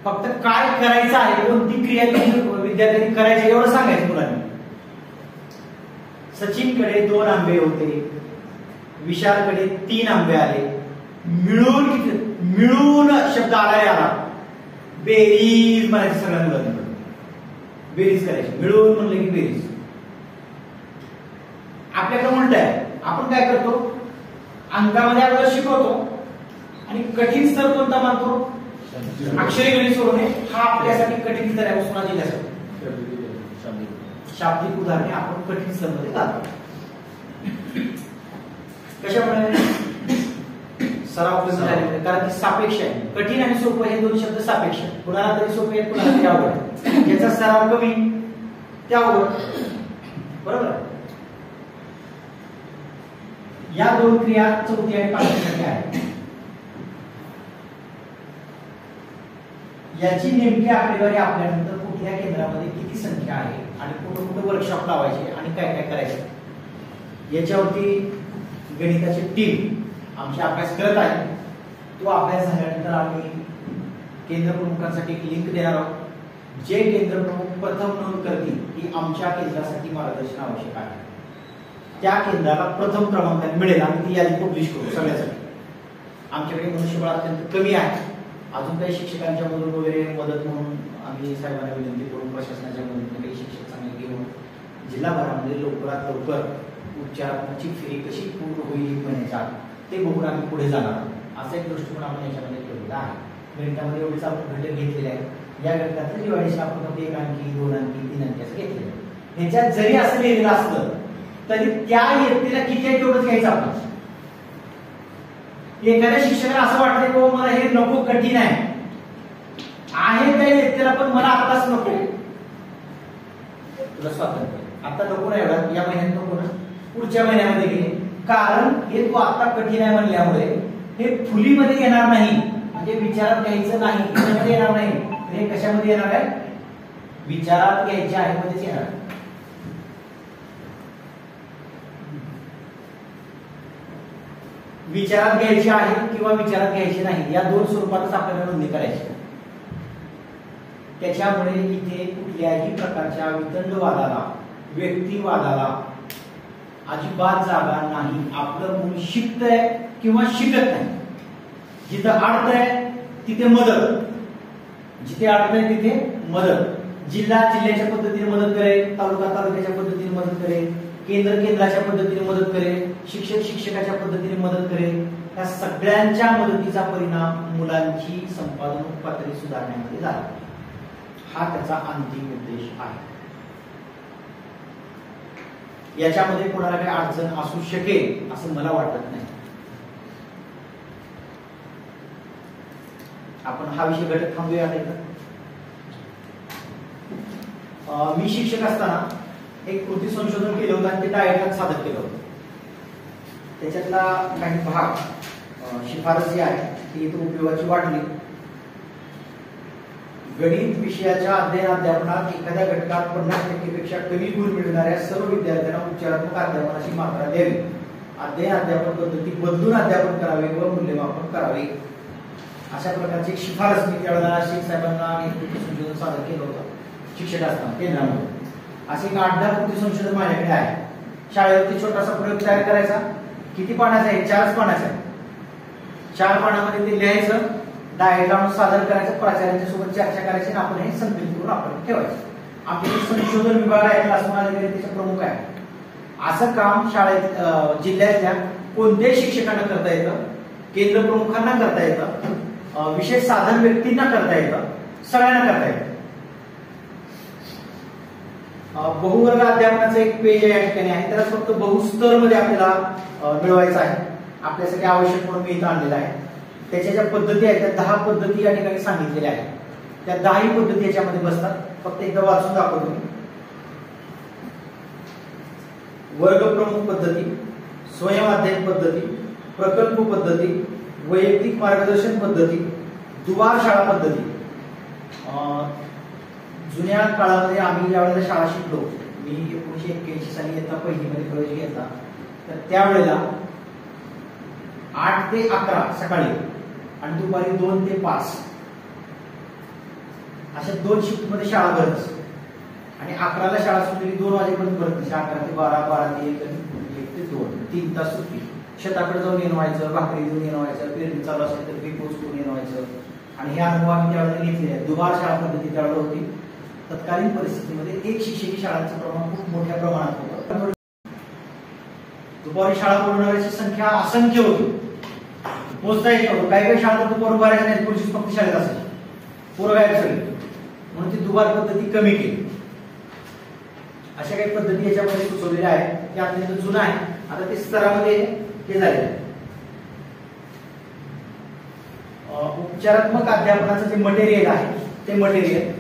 फक्त काय करायचं आहे, कोणती क्रिया विद्यार्थ्यांनी करायची एवढं सांगायचं मुलांनी. सचिनकडे 2 आंबे होते, विशालकडे 3 आंबे आले, मिळून शब्द आला, बेरीज म्हणायची सगळ्या मुलांनी. बेरीज करायची, मिळून म्हणलं की बेरीज. आपल्याकडे उलट आहे, आपण काय करतो अंकामध्ये अगोदर शिकवतो आणि कठीण स्तर कोणता मानतो? अक्षरी गणित सोडवणे हा आपल्यासाठी कठीण स्तर आहे. उस्मानाबाद जिल्ह्यासाठी शाब्दिक उदाहरणे आपण कठीण स्तर मध्ये घालतो. कशामुळे? सराव कमी झाल्यामुळे. कारण ती सापेक्ष आहे. कठीण आणि सोपं हे 2 शब्द सापेक्ष आहेत. कुणाला तरी सोपे आहेत, कुणाला तरी अवघड आहे. ज्याचा सराव कमी त्या अवघड. बरोबर. या 2 क्रिया चौथी आणि पाचवी आहेत. याची नेमकी आकडेवारी आपल्यानंतर कुठल्या केंद्रामध्ये किती संख्या आहे आणि कुठं कुठं वर्कशॉप लावायचे आणि काय काय करायचे याच्यावरती गणिताची टीम आमची अभ्यास करत आहे. तो अभ्यास झाल्यानंतर आम्ही केंद्र प्रमुखांसाठी एक लिंक देणार आहोत. जे केंद्र प्रमुख प्रथम नोंद करतील की आमच्या केंद्रासाठी मार्गदर्शन आवश्यक आहे त्या केंद्राला प्रथम क्रमांकाने मिळेल. आम्ही ती यादी पब्लिश करू सगळ्यासाठी. आमच्याकडे मनुष्यबळ अत्यंत कमी आहे. अजून काही शिक्षकांच्या मधून वगैरे मदत म्हणून आम्ही साहेबांना विनंती करून प्रशासनाच्या मदतीने काही शिक्षक चांगले घेऊन जिल्हाभरामध्ये लवकरात लवकर उपचाराची फेरी कशी पूर्ण होईल महिन्याच्या आत ते बघून आम्ही पुढे जाणार. असा एक दृष्टिकोन आपण याच्यामध्ये ठेवलेला आहे. गणितामध्ये एवढेच आपण घटक घेतलेले आहे. या घटकाचं डिवायडेशन आपण फक्त 1 अंकी 2 अंकी 3 अंकी असं घेतलेलं आहे. ह्याच्यात जरी असं लिहिलेलं असलं तरी त्या इयत्तेला किती आहे तेवढंच घ्यायचं आपण. एखाद्या शिक्षकाला असं वाटतं की मला हे नको, कठीण आहे त्या इयत्तेला, पण मला आताच नको. तुला स्वातंत्र्य आता नको ना, एवढा या महिन्यात नको ना, पुढच्या महिन्यामध्ये घे. कारण हे तू आता कठीण आहे म्हणल्यामुळे हे फुलीमध्ये येणार नाही, म्हणजे विचारात घ्यायचं नाही, त्याच्यामध्ये येणार नाही. हे कशामध्ये येणार आहे? विचारात घ्यायच्या आहे मध्येच येणार. विचारात घ्यायची आहे किंवा विचारात घ्यायची नाही या 2 स्वरूपातच आपल्याला नोंदणी करायची. त्याच्यामुळे इथे कुठल्याही प्रकारच्या वितंडवादाला, व्यक्तिवादाला अजिबात जागा नाही. आपलं मूल शिकतंय किंवा शिकत नाही. जिथं अडतंय तिथे मदत, जिथे अडतंय तिथे मदत. जिल्हा जिल्ह्याच्या पद्धतीने मदत करेल, तालुका तालुक्याच्या पद्धतीने मदत करेल, केंद्र केंद्राच्या पद्धतीने मदत करेल, शिक्षक शिक्षकाच्या पद्धतीने मदत करेल. या सगळ्यांच्या मदतीचा परिणाम मुलांची संपादन पातळी सुधारण्यामध्ये झाला. हा त्याचा अंतिम उद्देश आहे. याच्यामध्ये कोणाला काही अडचण असू शकेल असं मला वाटत नाही. आपण हा विषय घटक थांबूया. मी शिक्षक असताना एक कृती संशोधन केलं होतं आणि ते डायग्राम सादर केलं होतं. त्याच्यातला काही भाग शिफारस जी आहे ती इथं उपयोगाची वाटली. गणित विषयाच्या अध्यापनात एखाद्या घटकात 50% पेक्षा कमी गुण मिळणाऱ्या सर्व विद्यार्थ्यांना उपचारात्मक अध्यापनाची मात्रा द्यावी. अध्यापन पद्धती बदलून अध्यापन करावे व मूल्यमापन करावे. अशा प्रकारची एक शिफारस मी त्यावेळेला शेख साहेबांना कृती संशोधन सादर केलं होतं शिक्षक असताना केंद्रामध्ये. असे एक 8-10 कृती संशोधन माझ्याकडे आहे. शाळेवरती छोटासा प्रयोग तयार करायचा. किती पानाचा आहे? 4 पानाचा आहे. 4 पानामध्ये ते लिहायचं, डायग्राम सादर करायचं, प्राचार्यांच्या सोबत चर्चा करायची आणि आपण हे संकलित करून आपण ठेवायचं. आपले संशोधन विभाग आहे, क्लासरूम त्याचे प्रमुख आहे. असं काम शाळेत जिल्ह्यातल्या कोणत्याही शिक्षकांना करता येतं, केंद्र प्रमुखांना करता येतं, विशेष साधन व्यक्तींना करता येतं, सगळ्यांना करता येतं. बहुवर्ग अध्यापनाचं एक पेज या ठिकाणी आहे, त्याला फक्त बहुस्तर मध्ये आपल्याला मिळवायचं आहे. आपल्यासाठी आवश्यक म्हणून मी इथं आणलेलं आहे. त्याच्या ज्या पद्धती आहेत त्या 10 पद्धती या ठिकाणी सांगितलेल्या आहेत. त्या 10ही पद्धती याच्यामध्ये बसतात. फक्त एकदा वाचून दाखवतो मी. वर्गप्रमुख पद्धती, स्वयं अध्ययन पद्धती, प्रकल्प पद्धती, वैयक्तिक मार्गदर्शन पद्धती, दुबार शाळा पद्धती. जुन्या काळामध्ये आम्ही ज्या वेळेला शाळा शिकलो, मी 1981 साली इयत्ता पहिलीमध्ये प्रवेश घेतला, तर त्यावेळेला 8 ते 11 सकाळी आणि दुपारी 2 ते 5 अशा 2 शिफ्ट मध्ये शाळा भरत असते. आणि 11ला शाळा सुटली 2 वाजेपर्यंत भरत असते. 11 ते 12, 12 ते 1 ते 2, 3 तास सुट्टी. शेताकडे जाऊन येणं व्हायचं, भाकरी घेऊन येणं व्हायचं, पेरणी चालू असेल तर पीक पोचून येणं व्हायचं. आणि हे अनुभव आम्ही त्यावेळेला घेतले आहेत. दुबार शाळा पद्धती त्यावेळेला होती. तत्कालीन परिस्थितीमध्ये एक शिक्षकी शाळांचं प्रमाण खूप मोठ्या प्रमाणात होतं. दुपारी शाळा बोलणाऱ्याची संख्या असंख्य होती, पोचता येत नव्हतं. काही काही शाळा दुपारून भरायच्या नाही, पुढची फक्त शाळेत असायची, पोरं गायब सगळी. म्हणून ती दुबार पद्धती कमी केली. अशा काही पद्धती याच्यामध्ये सुचवलेल्या आहेत. ते अत्यंत जुनं आहे. आता ते स्तरामध्ये हे झाले. उपचारात्मक अध्यापनाचं जे मटेरियल आहे ते मटेरियल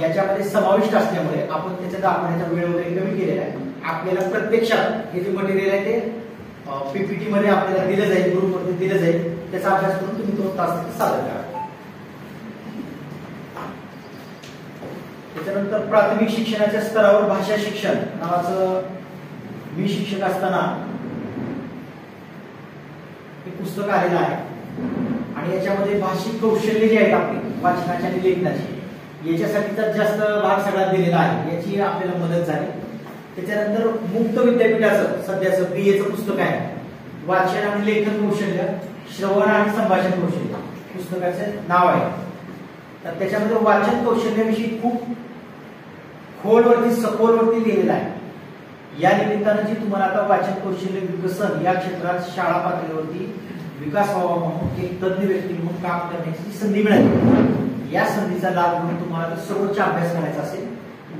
याच्यामध्ये समाविष्ट असल्यामुळे आपण त्याच्या दाखवण्याचा वेळ वगैरे कमी केलेला आहे. आपल्याला प्रत्यक्षात हे जे मटेरियल आहे ते पीपीटी मध्ये आपल्याला दिलं जाईल, ग्रुपवरती दिलं जाईल. त्याचा अभ्यास करून तुम्ही 2 तास सादर करा. त्याच्यानंतर प्राथमिक शिक्षणाच्या स्तरावर भाषा शिक्षण नावाचं मी शिक्षक असताना हे पुस्तक आलेलं आहे. आणि याच्यामध्ये भाषिक कौशल्य जे आहेत आपली वाचनाची आणि लेखनाची, याच्यासाठीचा जास्त भाग सगळ्यात दिलेला आहे. याची आपल्याला मदत झाली. त्याच्यानंतर मुक्त विद्यापीठाचं सध्याचं BA पुस्तक आहे, वाचन आणि लेखन कौशल्य, श्रवण आणि संभाषण कौशल्य पुस्तकाचे नाव आहे. तर त्याच्यामध्ये वाचन कौशल्याविषयी खूप खोलवरती सखोलवरती लिहिलेलं आहे. या निमित्तानं जी तुम्हाला आता वाचन कौशल्य विकसन या क्षेत्रात शाळा पातळीवरती विकास व्हावा म्हणून एक तज्ञ व्यक्ती म्हणून काम करण्याची जी संधी मिळाली, या संधीचा लाभ घेऊन तुम्हाला सर्वोच्च अभ्यास करायचा असेल,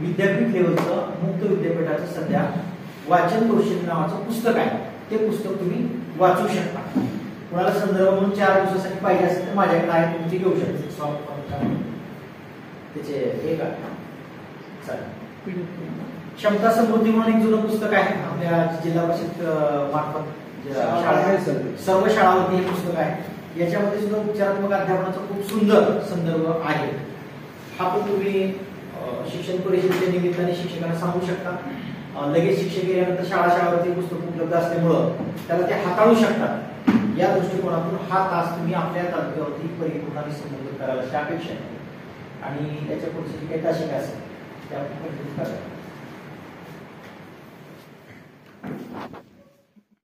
विद्यापीठ लेवलचं मुक्त विद्यापीठाचं सध्या वाचन कौशल्य नावाचं पुस्तक आहे. ते पुस्तक तुम्ही वाचू शकता. कोणाला संदर्भ म्हणून 4 दिवसासाठी पाहिजे असेल तर माझ्याकडे आहे, तुम्ही घेऊ शकता. सॉफ्ट कॉपी त्याचे एक क्षमता समृद्धी म्हणून एक जुनं पुस्तक आहे आपल्या जिल्हा परिषद मार्फत सर्व शाळांमध्ये हे पुस्तक आहे. याच्यामध्ये सुद्धा उपचारात्मक अध्यापनाचा खूप सुंदर संदर्भ आहे. हा पण तुम्ही शिक्षण परिषदेच्या निमित्ताने शिक्षकांना सांगू शकता. लगेच शिक्षक गेल्यानंतर शाळावरती पुस्तक उपलब्ध असल्यामुळं त्याला ते हाताळू शकतात. या दृष्टिकोनातून हा तास तुम्ही आपल्या तालुक्यावरती परिपूर्ण आणि संबोधित करायला अशी अपेक्षा आहे. आणि त्याच्या पुढची जी काही तासिका असेल त्या पद्धतीने करायला